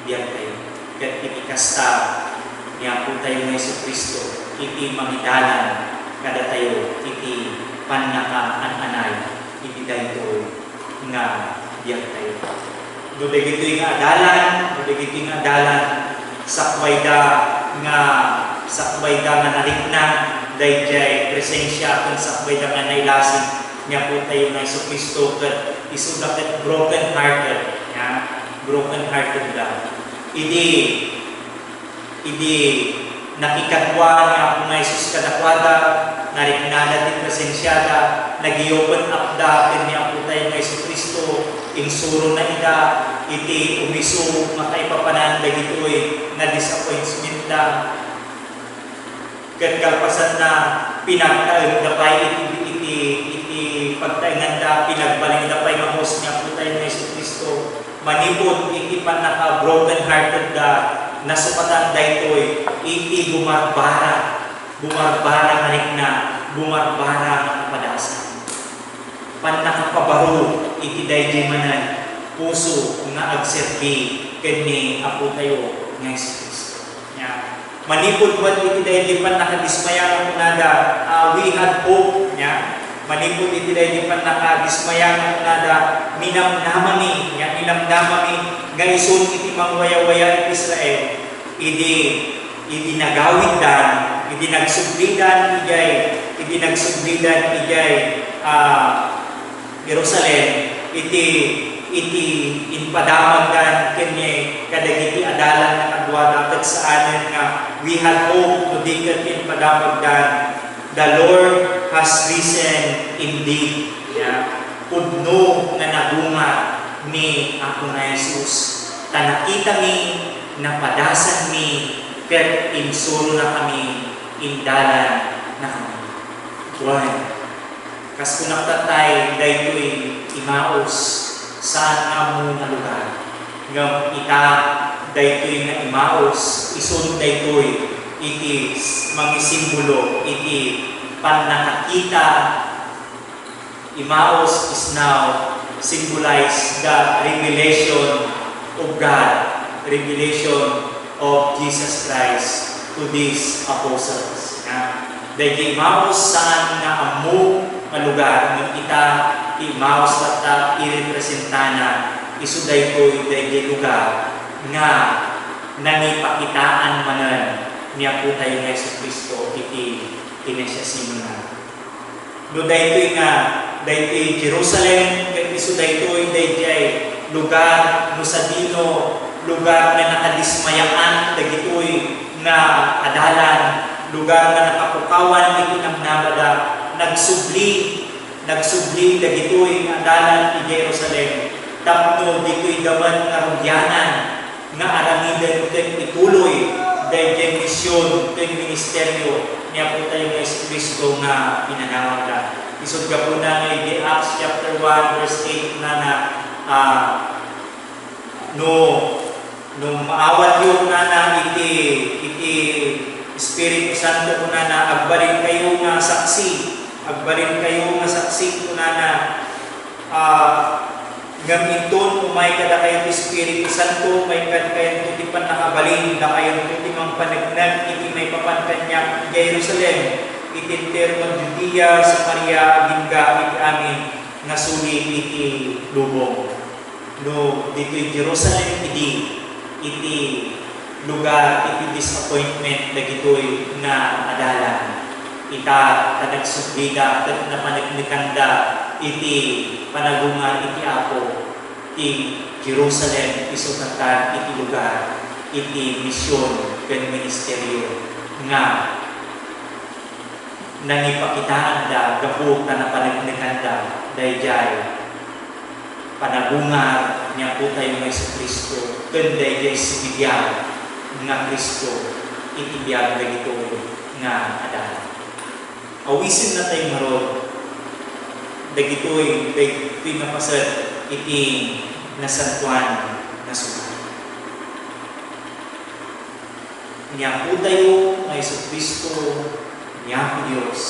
biyag tayo. Kat iti kasta, nga po tayo na Jesucristo, iti mangidalan, kada tayo, iti panaka-ananay, iti dayto nga biyag tayo. Dudagito'y nga adalan, sakwayda nga narikna, dayjay presensya kung sakwayda nga nailasig, nga po tayo na Jesucristo, kat isuda kat broken hearted lang. Idi nakikatwa nga po nga Jesus kadakwada, nariknada ti presensyada, nag-i-open up da, kanya po tayo na Jesucristo, insuro na ida, iti umiso, makaipapananda gito'y na disappointment da. Kat kalpasan na pinagtaon da pa iti pagtaingan da, pinagbaling da pa yung host niya po tayo na Jesucristo, manipod iti panaka-broken hearted da, nasupatan da ito'y iti bumarbara nga rikna, bumarbara nga padasan. Panakapabaro iti dayjay manan, puso nga agserbi kani apo tayo nga Jesucristo. Manipod man iti dayjay panakadismaya nga kunada, we had hope nya. Manipod iti dayjay panakadismaya nga kunada, minamnamami nga isun iti mangwaya-waya iti Israel. Idi nagawid dan, idi nagsublidan ijay Jerusalem, iti inpadamag dan kanya kadagiti adalan na kadwa dapat sa anin nga we had hope to dikat inpadamag dan the Lord has risen indeed. Pudno nga nagunga ni ako na Jesus. Tanakita mi, napadasan mi, ket insuro na kami, indalan na kami. Buwan. Kas kunaktatay, daytoy imaos saan amo na lugar. Ngam ita, daytoy na imaos, isun daytoy, iti mangisimbolo, iti panakakita. Imaos is now symbolize the revelation of God, revelation of Jesus Christ to these apostles. Dahil Imaos saan nga amo nga lugar, ng ita, Imaos tata, irepresentana, isuday ko dahil lugar nga nangipakitaan manan niya po tayo ng Jesucristo iti inesyasino na. No dahil nga, dahil Jerusalem, kaya isuday ko dahil lugar no sa dino, lugar na nakadismayaan, dagitoy na adalan, lugar na nakapukawan, iti namnabada, nagsubli, dagitoy na adalan i Jerusalem. Tapno, dito'y gaman nga rugyanan, nga aramidan ken ituloy, dahil misyon, ken ministeryo, niya po tayo ng Jesucristo nga pinanawag na. Isod ka po na ngay Acts chapter 1 verse 8 no maawat yun na iti Espiritu Santo ko na agbalin kayo nga saksi ko na gamiton umay kada kayo Espiritu Santo, may kada kayo iti panakabalin, da kayo iti mang panagnag, iti may papankanyak Jerusalem, iti termo Judea, Samaria, Bingga, iti amin, nasuli iti lubong. No, dito Jerusalem, iti lugar, iti disappointment, dagitoy na adalan. ita tanagsugida ket napanagnikanda iti panagungan iti Apo ti Jerusalem isutatan iti lugar iti misyon ken ministeryo nga nangipakitaan da gapu na napanagnikanda dayjay panagungar niya po tayo ng Kristo ken dayjay sibigyan nga Kristo iti biyag dagito nga adalan. Awisin na tayo maron dagitoy pinapasad iti nasantuan na sugat. Niya po tayo ng Kristo, niya po Diyos,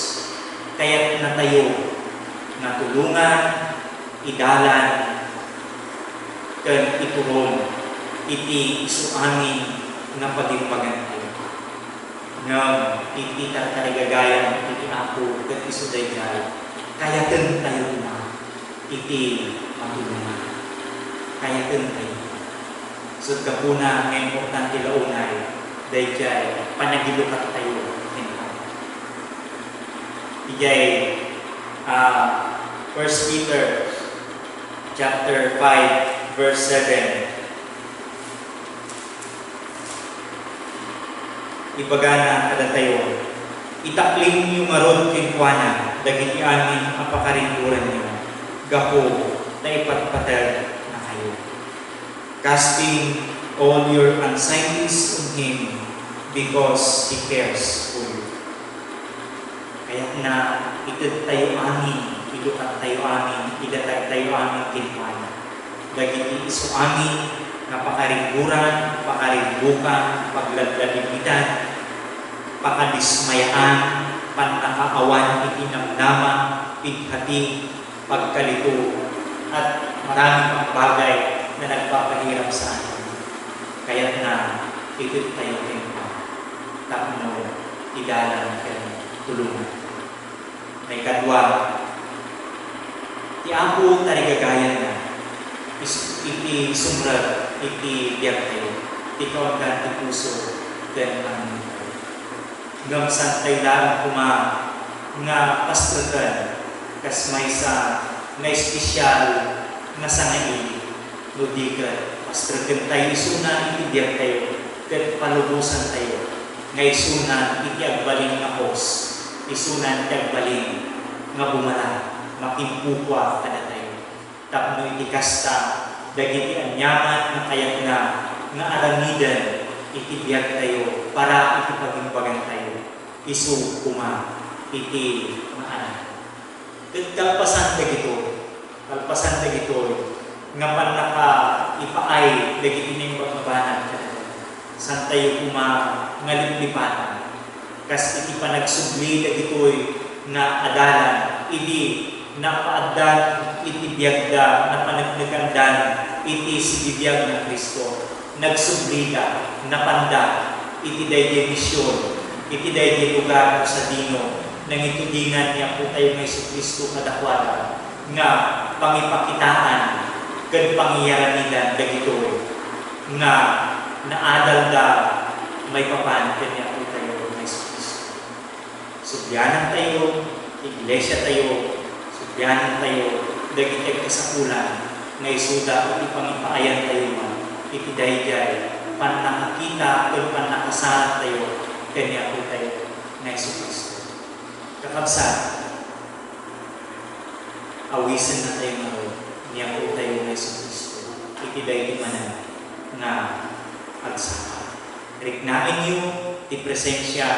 kaya't na tayo na tulungan, idalan, ken ituron iti isu amin nga pagimbagan tayo. Ngam iti tarigagayan iti Apo ket isu dayjay kayaten tayo na iti matulungan. Kayaten tayo. Sud kapuna nga importante launay dayjay panagilukat tayo ken ijay 1 Peter chapter 5 verse 7. Ibagana kada tayo, itakling niyo maron kinkwana, dagiti amin ang pakarinturan niyo, gapo na ipatpatel na kayo. Casting all your anxieties on Him because He cares for you. Kaya na itid tayo amin, idukat tayo amin, idatag tayo amin kinkwana. Dagiti isu amin, nga pakarinturan, pakarinbukan, pagladladigitan, pakadismayaan, panakaawan, itinamnaman, pighati, pagkalito, at maraming pang bagay na nagpapahirap sa atin. Kaya na itit tayo rin tapno, idalan, kaya tulungan. May kadwa, ti Apo tarigagayan na, iti sumrag, iti biyak tayo, ikaw ang ganti puso, then ang hanggang saan tayo lang nga pastragan, kas may sa nga espesyal nga sangaili, ludigan, pastragan tayo, isunan, iti biyak tayo, ket palubusan tayo, nga isunan, iti agbaling nga hos, isunan, iti agbaling nga bumala, makimpupwa kada tayo, tapno iti kasta, dagiti anyaman nga kayak nga aramidan iti biag tayo para iti pagimbagan tayo isu kuma iti maanan. Kalpasan dagito nga panaka ipaay dagiti ning pagbabanan san tayo kuma nga liplipatan kas iti panagsubli dagitoy nga adalan idi napaaddan iti biagda na panagnagandan iti sibibiyag na Kristo nagsublida napanda iti dayjay misyon iti dayjay lugar sa dino nang itudingan niya po tayo ng Kristo kadakwada nga pangipakitaan ken pangyaranidan dagitoy nga naadal da may papan kanya po tayo ng Kristo. Subyanan tayo, iglesia tayo, subyanan tayo, dagitay kasakulan nga isuda o ipangipaayan tayo man iti dayjay panakakita ken panakasaran tayo kanya po tayo ng Kristo. Kakabsat, awisan na tayo ngayon niya po tayo ng Kristo. Iti dayjay manan nga agsaka. Riknain niyo ti presensya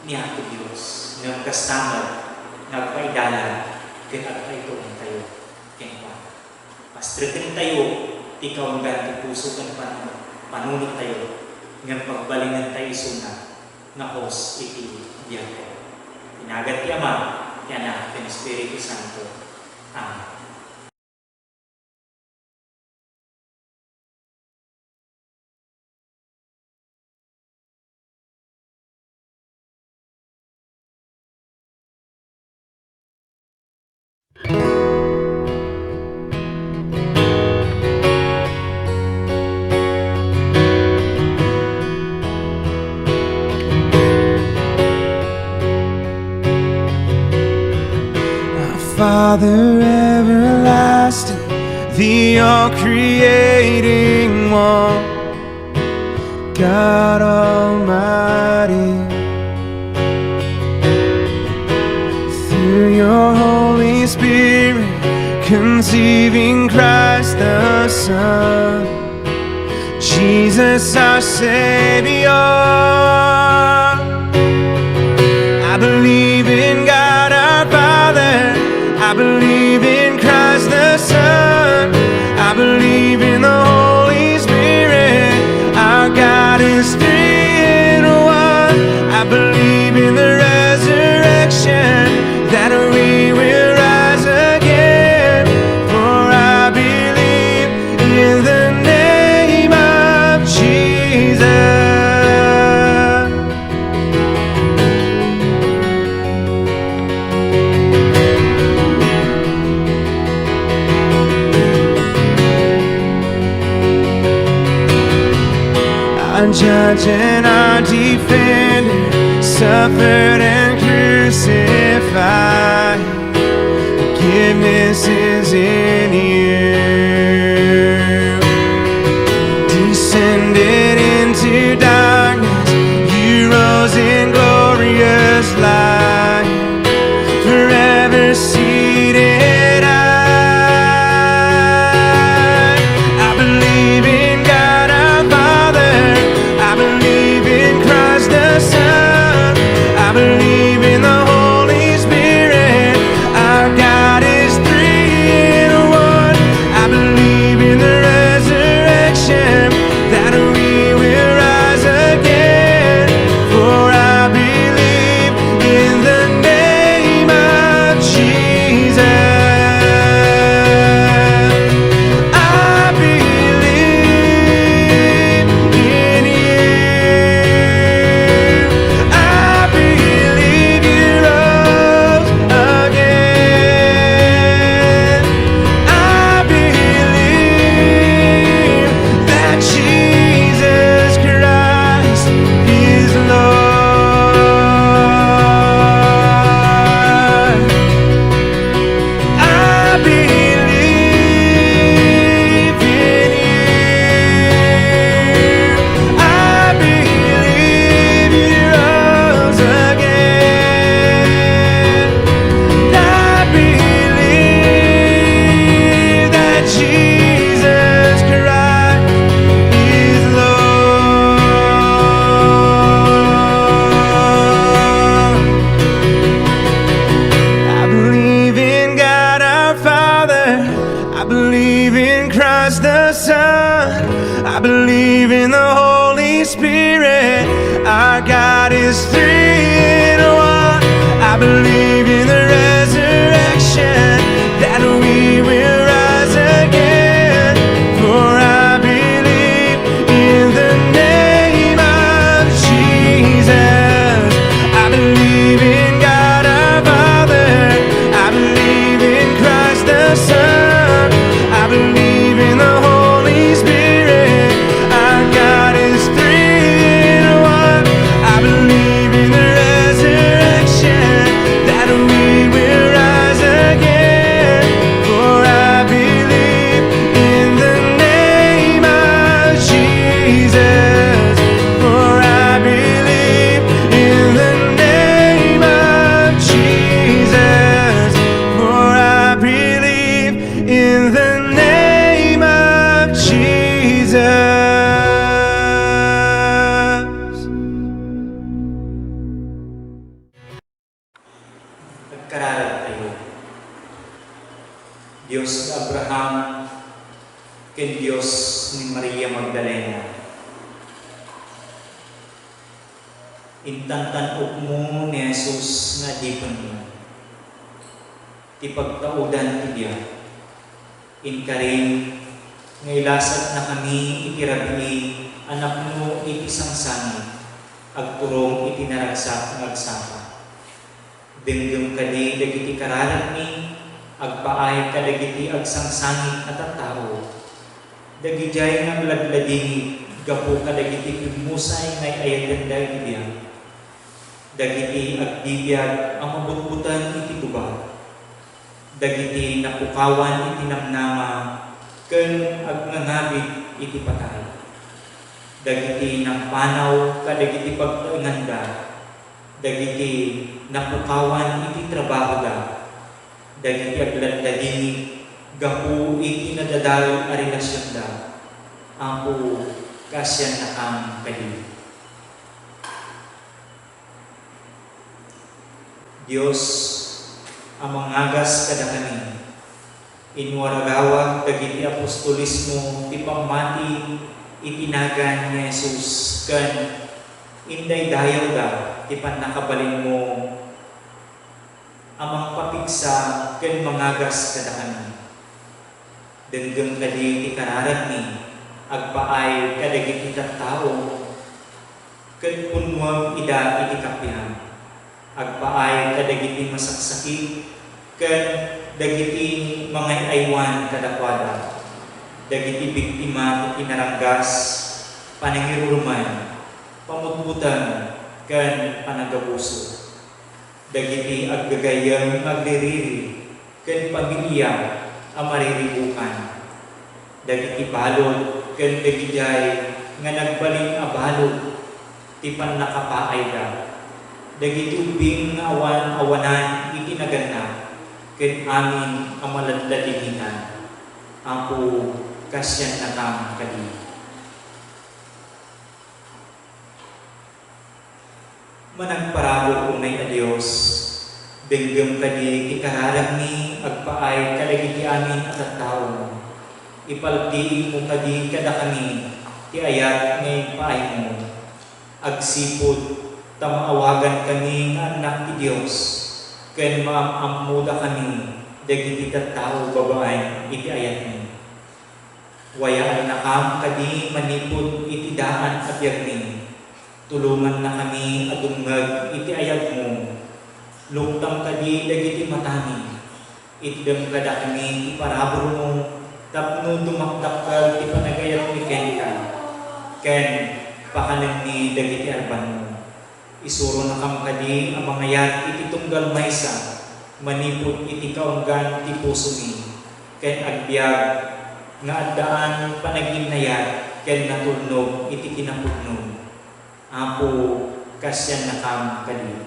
niya po Diyos ng kastamad nagpaidalan ken agpaituon tayo kenpa. Pastritin tayo ikaw ang ganti puso ken panunot tayo ng pagbalingan tayo suna na hos iti biyak tayo. Inagat ti Ama, ti Anak, ken Espiritu Santo. Amen. Father everlasting, the all-creating one, God Almighty. Through your Holy Spirit, conceiving Christ the Son, Jesus our Savior. I believe in God our Father, I believe in Christ the Son, I believe in the Holy Spirit, our God is three in one. I believe in the resurrection, that we will rise again, for I believe in the name of Jesus. Our judge and our defender, suffered and crucified. Forgiveness is in you. Descended into darkness, you rose in glorious light, forever seated high. I believe in God our Father, I believe in Christ the Son, I believe in the Holy Spirit, our God is three in one. I believe in the resurrection, that we will rise again, for I believe in the name of Jesus. I believe in you. I believe you rose again. I believe that Jesus Christ is Lord. I believe in you. I believe you rose again. I believe that Jesus Christ is Lord. I believe in God our Father, I believe in Christ the Son, I believe in the Holy Spirit, our God is three in one. I believe in the resurrection, that we will rise again, for I believe in the name of Jesus. I believe in God our Father, I believe in Christ the Son, I believe in the Holy Spirit, our God is three in one. I believe in the resurrection, that we will rise again, for I believe in the name of Jesus, for I believe in the name of Jesus, for I believe in the name of Jesus. Nagkararan tayo. Diyos ni Abraham, ken Diyos ni Maria Magdalena. Intantan mo ni Jesus na di mo. Ti pagtaudan ti Diya. Inkarin, ngailasat na kami itirabi anak mo iti sangsangit, agturong iti naragsak ngagsaka. Denggem kadi dagiti kararan mi, agpaay kadagiti agsangsangit at tao. Dagijay nga ladlading gapo kadagiti pimusay ngay ayaganda iti Diya. Dagiti agdibiyag ang mabutbutan iti tuba. dagiti napukawan iti namnama, ken agnangabit iti patay. Dagiti napanaw kadagiti pagtainganda, dagiti napukawan iti trabaho da, dagiti agladladini gapu iti nadadal a relasyon da, ako kasyan na ang kali. Dios amang agas kada kami, inwaragawag dagiti apostolismo ti pamati itinagan ni Jesus ken inday dayaw da ti pannakabalin mo amang papigsa ken mangagas kada kami. Denggem kadi ti kararan ni agpaay kadagiti tattao ken punwag ida iti kapihan. Agpaay kadagiti masaksakit ken dagiti mga aywan kadakwada, dagiti biktima ti pinaranggas, panangiruruman, pamutbutan ken panagabuso, dagiti aggagayam agdiriri ken pamilya a mariribukan, dagiti balod ken dagijay nga nagbalin a balod ti pannakapaay da, dagiti ubing nga awan-awanan iti naganna ken amin ang maladladihinan, ako kasyan na kam kadi. Managparabo unay a Dios, benggem kadi ikararag ni agpaay kadagiti amin at tattao, ipaltiin mo kadi kada kami ti ayat ngay paay mo, agsipod tamaawagan kami nga anak ti Dios, ken maamamuda kami dagiti tattao babaay iti ayat ni. Wayaan na kam kadi manipod iti daan at yagni, tulungan na kami adungag iti ayat mo, lungtang kadi dagiti matami, itdem kada kami iparabro mo, tapno dumakdakkel ti panagayat ni Kenka, ken pakanen ni dagiti arban mo. Isuro na kam kadi ang mga yan iti tunggal maysa, manipod iti kaunggan ti puso mi, ken agbiag nga addaan panaginayat ken natulnog iti kinapudno, ako kasyan na kam kadi.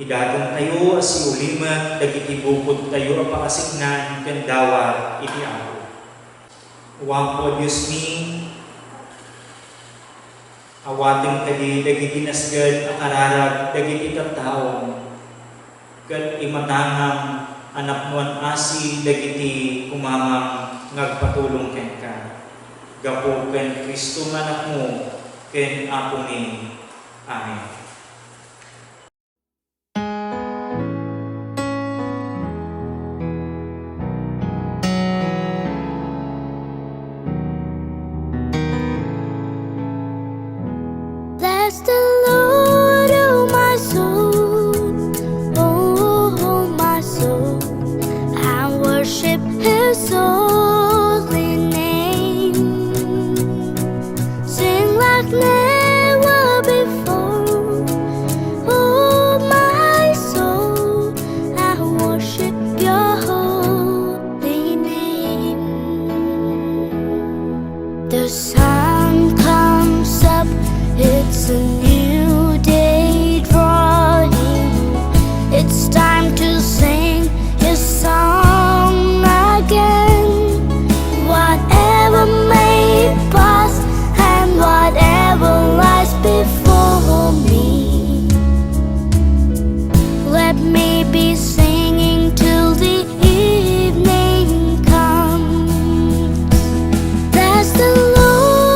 Idaton tayo asi ulimat dagiti bukod tayo a pakasignan ken dawa iti ako. Wangko Dios mi, awating kadi dagiti nasged a kararag dagiti tattao, ket imatangam anak nuan asi dagiti kumamang ngagpatulong kenka. Gapo ken Kristo nga anak mo ken ako ni. Amen. Bless the Lord, oh my soul, oh my soul, and worship His holy name. Sing like never before, oh my soul, and worship Your holy name. The sun comes up, it's a new day drawing. It's time to sing His song again. Whatever may pass and whatever lies before me, let me be singing till the evening comes. Bless the Lord,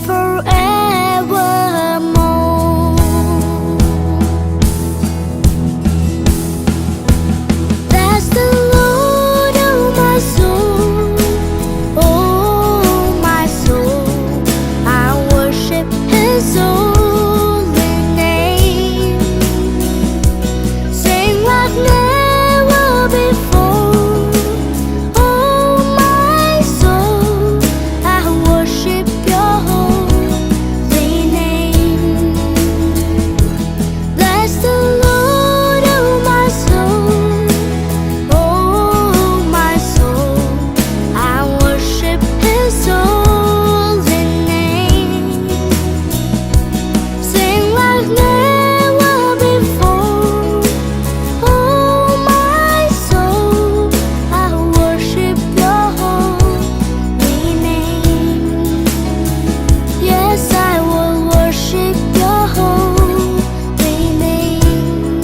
forevermore. Bless the Lord, oh my soul, oh my soul. I worship His holy name. Sing like never before, oh my soul. I worship Your holy name. Bless the Lord, oh my soul, oh my soul. I worship His holy name. Sing like never before, oh my soul. I worship Your holy name. Yes, I will worship Your holy name.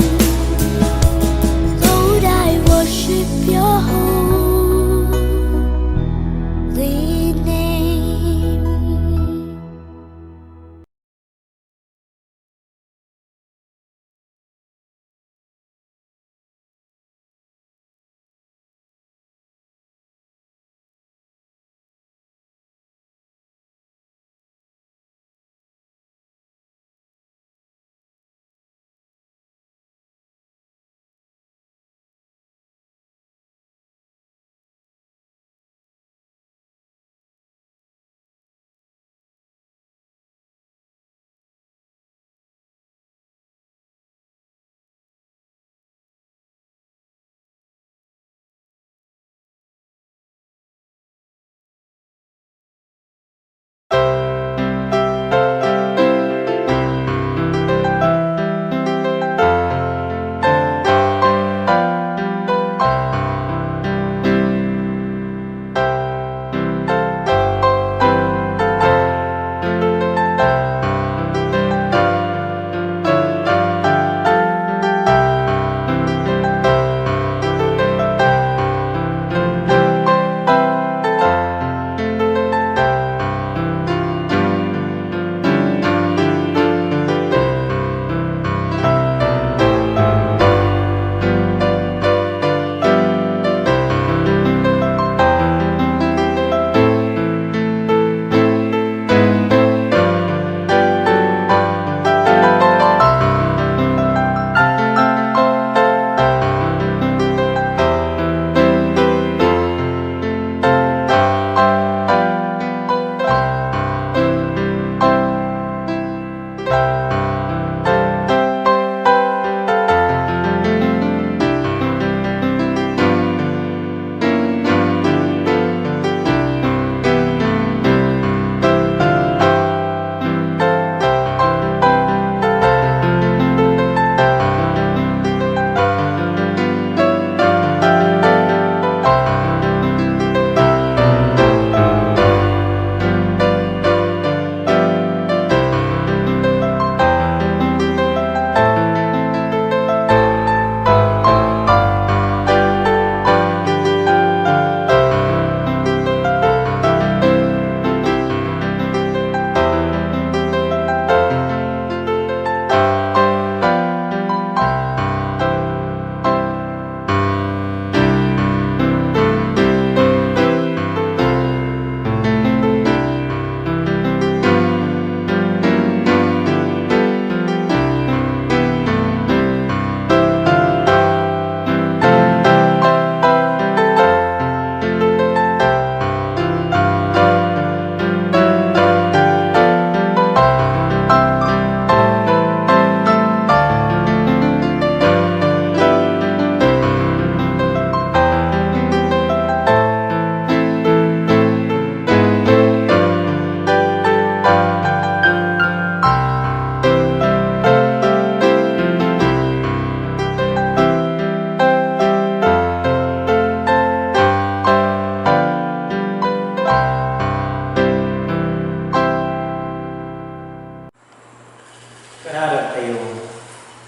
Lord, I worship Your holy name.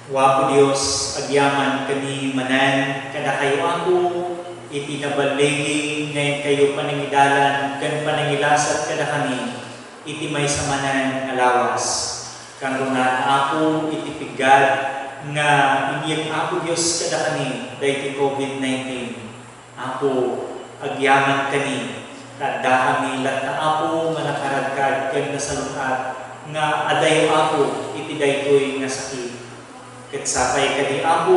Wapo Dios, agyaman kami manan, kada kayo ako, itinabaligi, ngayon kayo panangidalan, kan panangilasat kada kami, iti may samanan nga lawas. Kang na ako iti pigad nga inyong ako Diyos kada kani dahil COVID-19. Ako agyaman kani tanda kami lat na ako nga nakaradkad ken nasalukat nga adayo ako iti daytoy nga sakit. Ket sapay kadi ako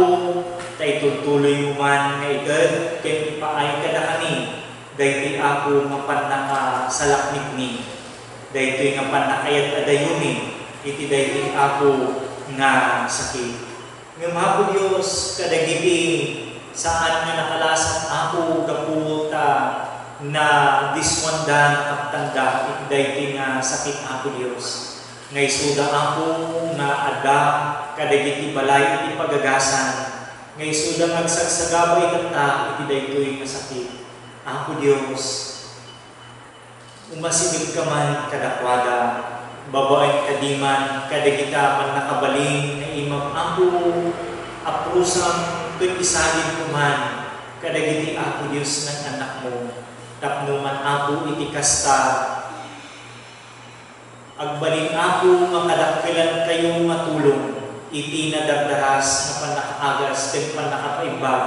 tay tuloy mo man nga igad ken ipaay kada kani daytoy ako nga pannakasalakmit ni. Daytoy nga pannakayat adayuni iti daytoy ako nga sakit. Ngem Apo Dios kadagiti saan nga nakalasan ako gaputa na diswandan kaptanda iti daytoy nga sakit Apo Dios. Nga isuda ako nga adda kadagiti balay iti pagagasan. Nga isuda magsagsagabay kanta iti daytoy nga sakit. Apo Dios, umasigid ka man kadakwada, babaeng kadiman, kadagita man nakabaling na imam ako, aprusang ito'y isagin ko man, kadagiti ako Diyos ng anak mo, tapno man ako iti kasta, agbalin ako makadakpilan kayong matulong, iti nadagdaras na panakaagas ken panakapaibag,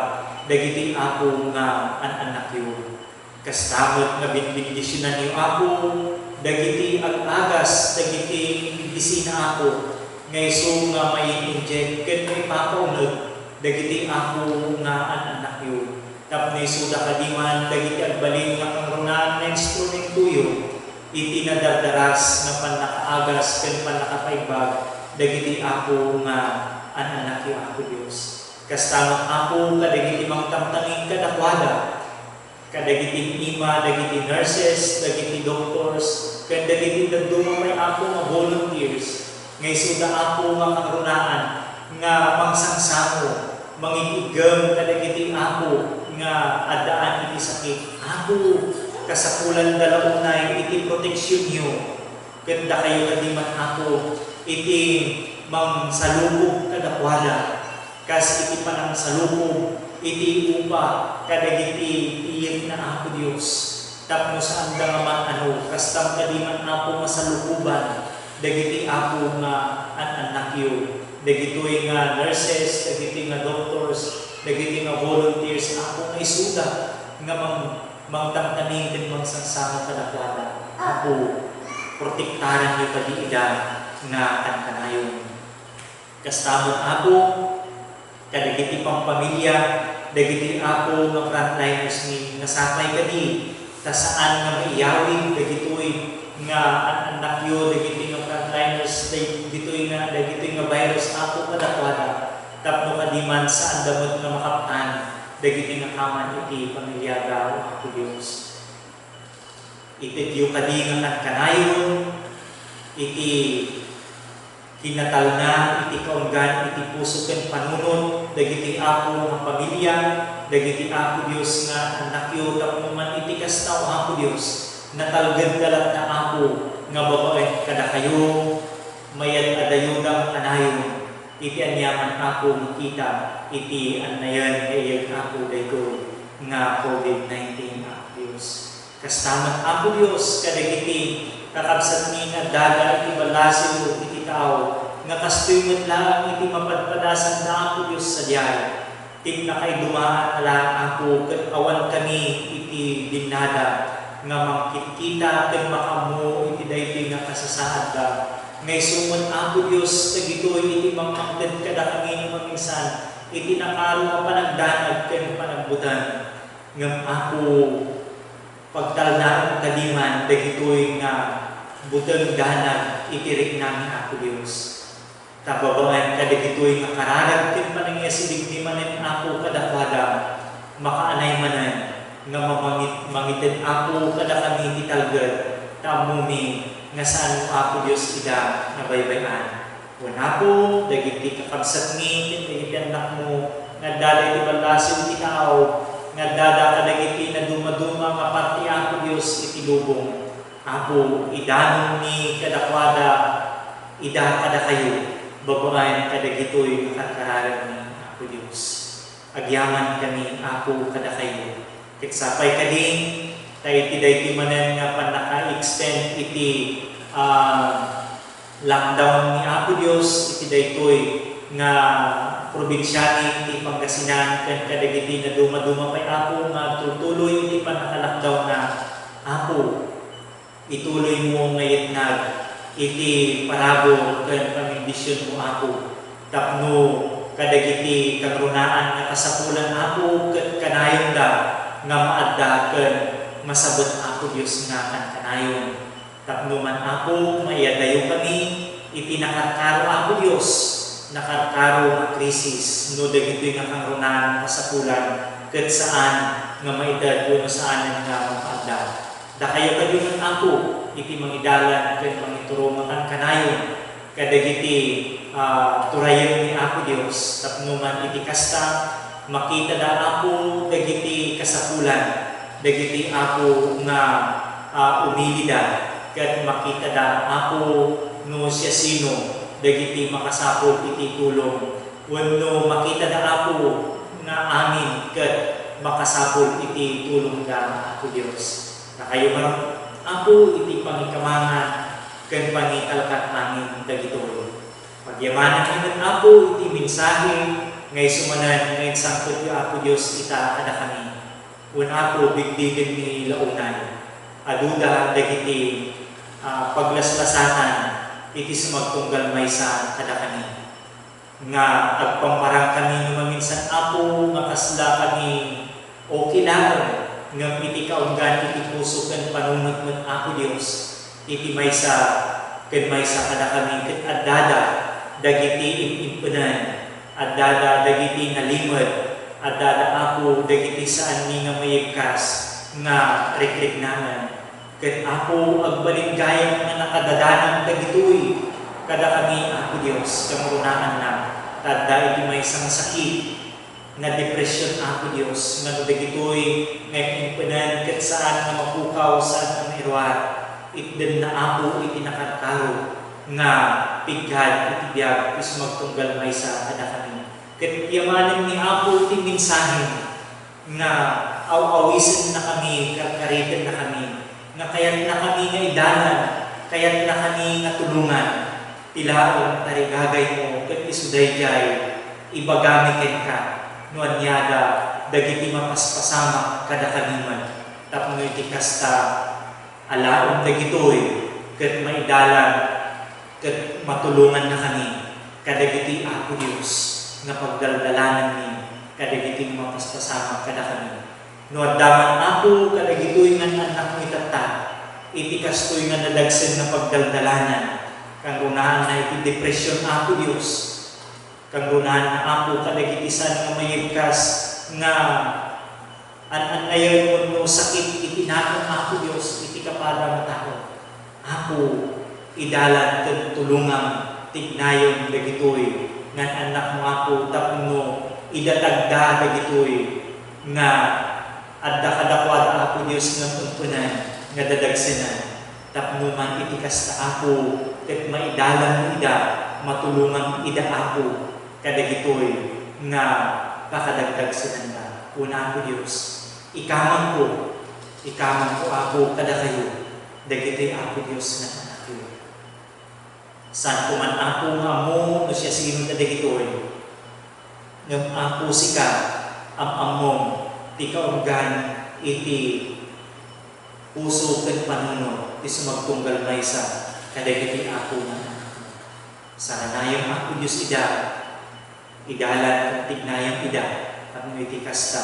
dagiti ako nga anak yo. Kastamot nga binbindisyonan niyo ako, dagiti ag-agas, dagiti bisina ako, ngayso nga may inject, ken may papaunod, dagiti ako nga anak yo. Tapno isuda kadiman, dagiti agbalin nga kangrunaan na instrumento yo, iti nadagdaras na panakaagas, ken panakapaibag, dagiti ako nga anak yo ako Dios. Kastamot ako, kadagiti mangtamtangin kadakwada, kadagiti ima, dagiti nurses, dagiti doctors, kadagiti nagdumamay ako nga volunteers, ngaysuda ako nga kangrunaan, nga mangsangsamo, mangigigam, kadagiti ako, nga adaan iti sakit. Ako, kasapulan dalaunay, iti proteksyon nyo, kanda kayo kadiman ako, iti mangsalubog kadakwada, kas iti panang salubog, iti upa, kadagiti iyan na ako Diyos. Tapno saan da man ano, kastam kadiman ako masalukuban, dagiti ako nga anak yo, dagitoy nga nurses, dagiti nga doctors, dagiti nga volunteers, ako nga isuda, nga mangtamtaning din mangsangsama kadakwada. Ako, protektaran niyo pag-iida nga kanayon. Kastamot ako, kadagiti pang pamilya, dagiti ako nga frontliners ni nasapay kadi ta saan nga maiyawig dagitoy nga anak yo, dagiti nga frontliners, dagitoy nga virus ako kadakwada, tapno kadiman saan damot nga makaptan, dagiti nga kaman iti pamilya daw ako Dios. Iti diyo kadi nga kanayon, iti hinatal na, iti kaunggan, iti puso ken panunod, dagiti ako nga pamilya, dagiti ako Dios nga anak yo, tapno man iti kastaw ako Dios, natalgad kalat na ako nga babae kada kayo, mayat adayudang anayon, iti anyaman ako makita, iti anayan kayan ako daygo nga COVID-19 ako Dios. Kastaman ako Dios, kadagiti kakabsat ni nga daga iti balasyo iti tao, nga kastoy lang iti mapadpadasan na ako Diyos sa diyay. Tim na kay dumaan lang ako, kat awan kami iti binada, nga mangkitkita, kat makamu iti daytoy nga kasasaad ka. Ngay sumon ako Diyos, tagitoy iti mamangkad kada kami ng maminsan, iti nakaro nga panagdanag ken panagbutan. Ngam ako, pagtalnaan kadiman, dagitoy nga butang danag, itirik namin ako Diyos. Tababangan kadagitoy nga kararag ken panangyasidig di manen ako kadakwada, makaanay manan, nga mamangitid ako kada kami titalgad, tamumi, nga saan mo ako Diyos ida na baybayan. Wana po, dagiti kakabsat ni, dagiti anak mo, nga dada iti balasin ti tao, nga dada kadagiti na dumaduma nga pati ako Diyos iti lubong. Ako, idanon ni kadakwada, ida kada kayo, babayan kadagitoy makakararan ni ako Diyos. Agyaman kami ako kada kayo. Kitsapay kading, tayo iti dayti manan nga panaka-extend iti lockdown ni Apo Dios iti daytoy nga probinsyani iti Pangasinan ken kadagiti na duma-duma pay Apo nga tutuloy iti panaka-lockdown na Apo ituloy mo ngayet nag iti parabo ken pamindisyon mo Apo tapno kadagiti kagrunaan nga kasapulan Apo ket kanayon da nga maadda ken masabot Apo Dios nga kanayon tapno man Apo mayadayo kami iti nakarkaro Apo Dios nakarkaro nga krisis no dagitoy nga kagrunaan kasapulan ket saan nga maidad no saan nga maadda da kayo kadiyong Apo iti mangidalan ken mangiturumakan kanayon kadagiti turayan ni Apo Dios tapno man iti kasta makita da Apo dagiti kasapulan dagiti Apo nga umilida ket makita da Apo no siya sino dagiti makasapol iti tulong wenno makita da Apo nga amin ket makasapol iti tulong da Apo Dios na kayo man Apo iti pangikamangan ken pangikalkat amin dagitoy pagyamanan namin Apo iti mensahe ngay sumanan ngay sangkot yu Apo Dios ita kada kami un Apo bigbigen ni launay aduda dagiti paglaslasanan iti sumagtunggal maysa kada kami nga agpamparang kami no maminsan Apo nga kasla kami o kilaon nga iti kaunggan iti puso ken panunot Apo Dios iti maysa ken maysa kada kami ket addada dagiti impunan addada dagiti nalimod addada Apo dagiti saan ni nga mayigkas nga rekrignanan ket Apo agbalinggayam nga nakadadanan dagitoy kada kami Apo Dios kamarunaan na tadda iti maysang sakit nga depresyon Apo Dios nga dagitoy nga impunan ket saan nga mapukaw saan ang irwat itden na Apo iti nakarkaro nga pighad iti biag is magtunggal maysa kada kami ket yamanen ni Apo iti mensahe nga aw-awisan na kami karkariten na kami nga kayat na kami nga idalan kayat na kami nga tulungan tilaon tarigagay mo ket isudayjay ibagami ken ka no anyada dagiti mapaspasama kada kaniman tapno iti kasta alaon dagitoy ket maidalan ket matulungan na kami kadagiti Apo Dios nga pagdaldalanan ni kadagiti mapaspasama kada kami no addaman Apo kadagitoy nga anak mo itata iti kastoy nga nadagsen nga pagdaldalanan kang runaan na iti depresyon Apo Dios kang runahan na Apo kadagiti san nga mayigkas nga an-anayon mo no sakit iti naton Apo Dios iti kapada nga tao Apo idalan ken tulungang tignayon dagitoy nga anak mo Apo tapno idatagda dagitoy nga adda kadakwada Apo Dios nga pungpunan nga dadagsenan tapno man iti kasta Apo ket maidalan mo ida matulungan ida Apo kadagitoy nga pakadagdag sinanda una Apo Dios ikamang ko Apo kada kayo dagitoy Apo Dios nga anak ko san ko man Apo nga mo no siya sino kadagitoy ngam Apo sika among ti kaunggan iti puso ken panuno ti sumagtunggal maysa kadagiti Apo nga anak ko saranayon Apo Dios ida idalan tignayang ida tapno iti kasta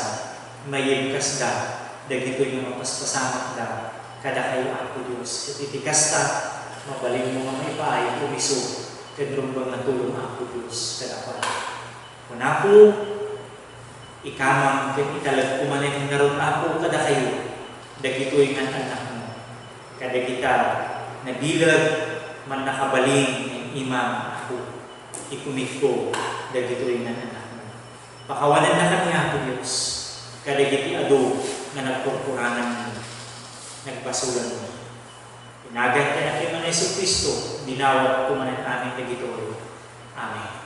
mayigkas da dagitoy nga mapaspasama da kada kayo Apo Dios iti kasta mabalin mo nga maipaay pumiso ken rumbang nga tulong Apo Dios kada pa kun Apo ikamang ken italag kumanay nga naron Apo kada kayo dagitoy nga anak mo kada kita nabilag man nakabalin ng imam Apo ikumiko dagitoy nga anak mo pakawanan na kami Apo Dios kadagiti ado nga nagpurpuranan nagbasulan mo inagan ka na kayo man Yesu Kristo dinawat ko man ang aming dagitoy Amen.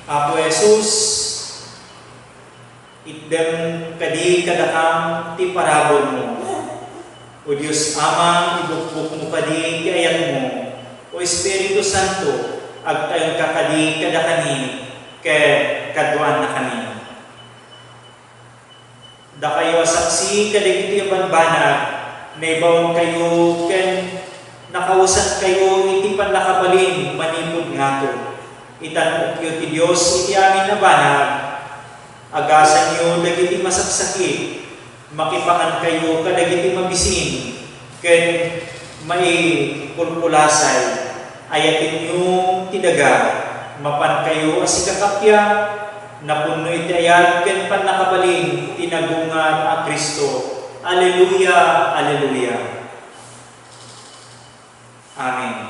Apo Jesus, itdem kadi kadakam ti parabol mo. O Diyos Amang, ibukbuk mo kadi ti ayat mo. O Espiritu Santo, agtayon ka kadi kadakani, kay kaduan na kami. Da kayo saksi kadagiti banbanag, naibawon kayo, ken nakausan kayo, iti panlakabalin, manipod nga to. Itanok yu ti Diyos, iti amin na banag, agasan yu dagiti masaksakit, makipangan kayo kadagiti mabisin, ken may pulpulasay, ayatin yung tidaga, mapan kayo asikakapya, napuno iti ayat, ken panakabalin, tinagungan a Kristo. Alleluia, Alleluia. Amen.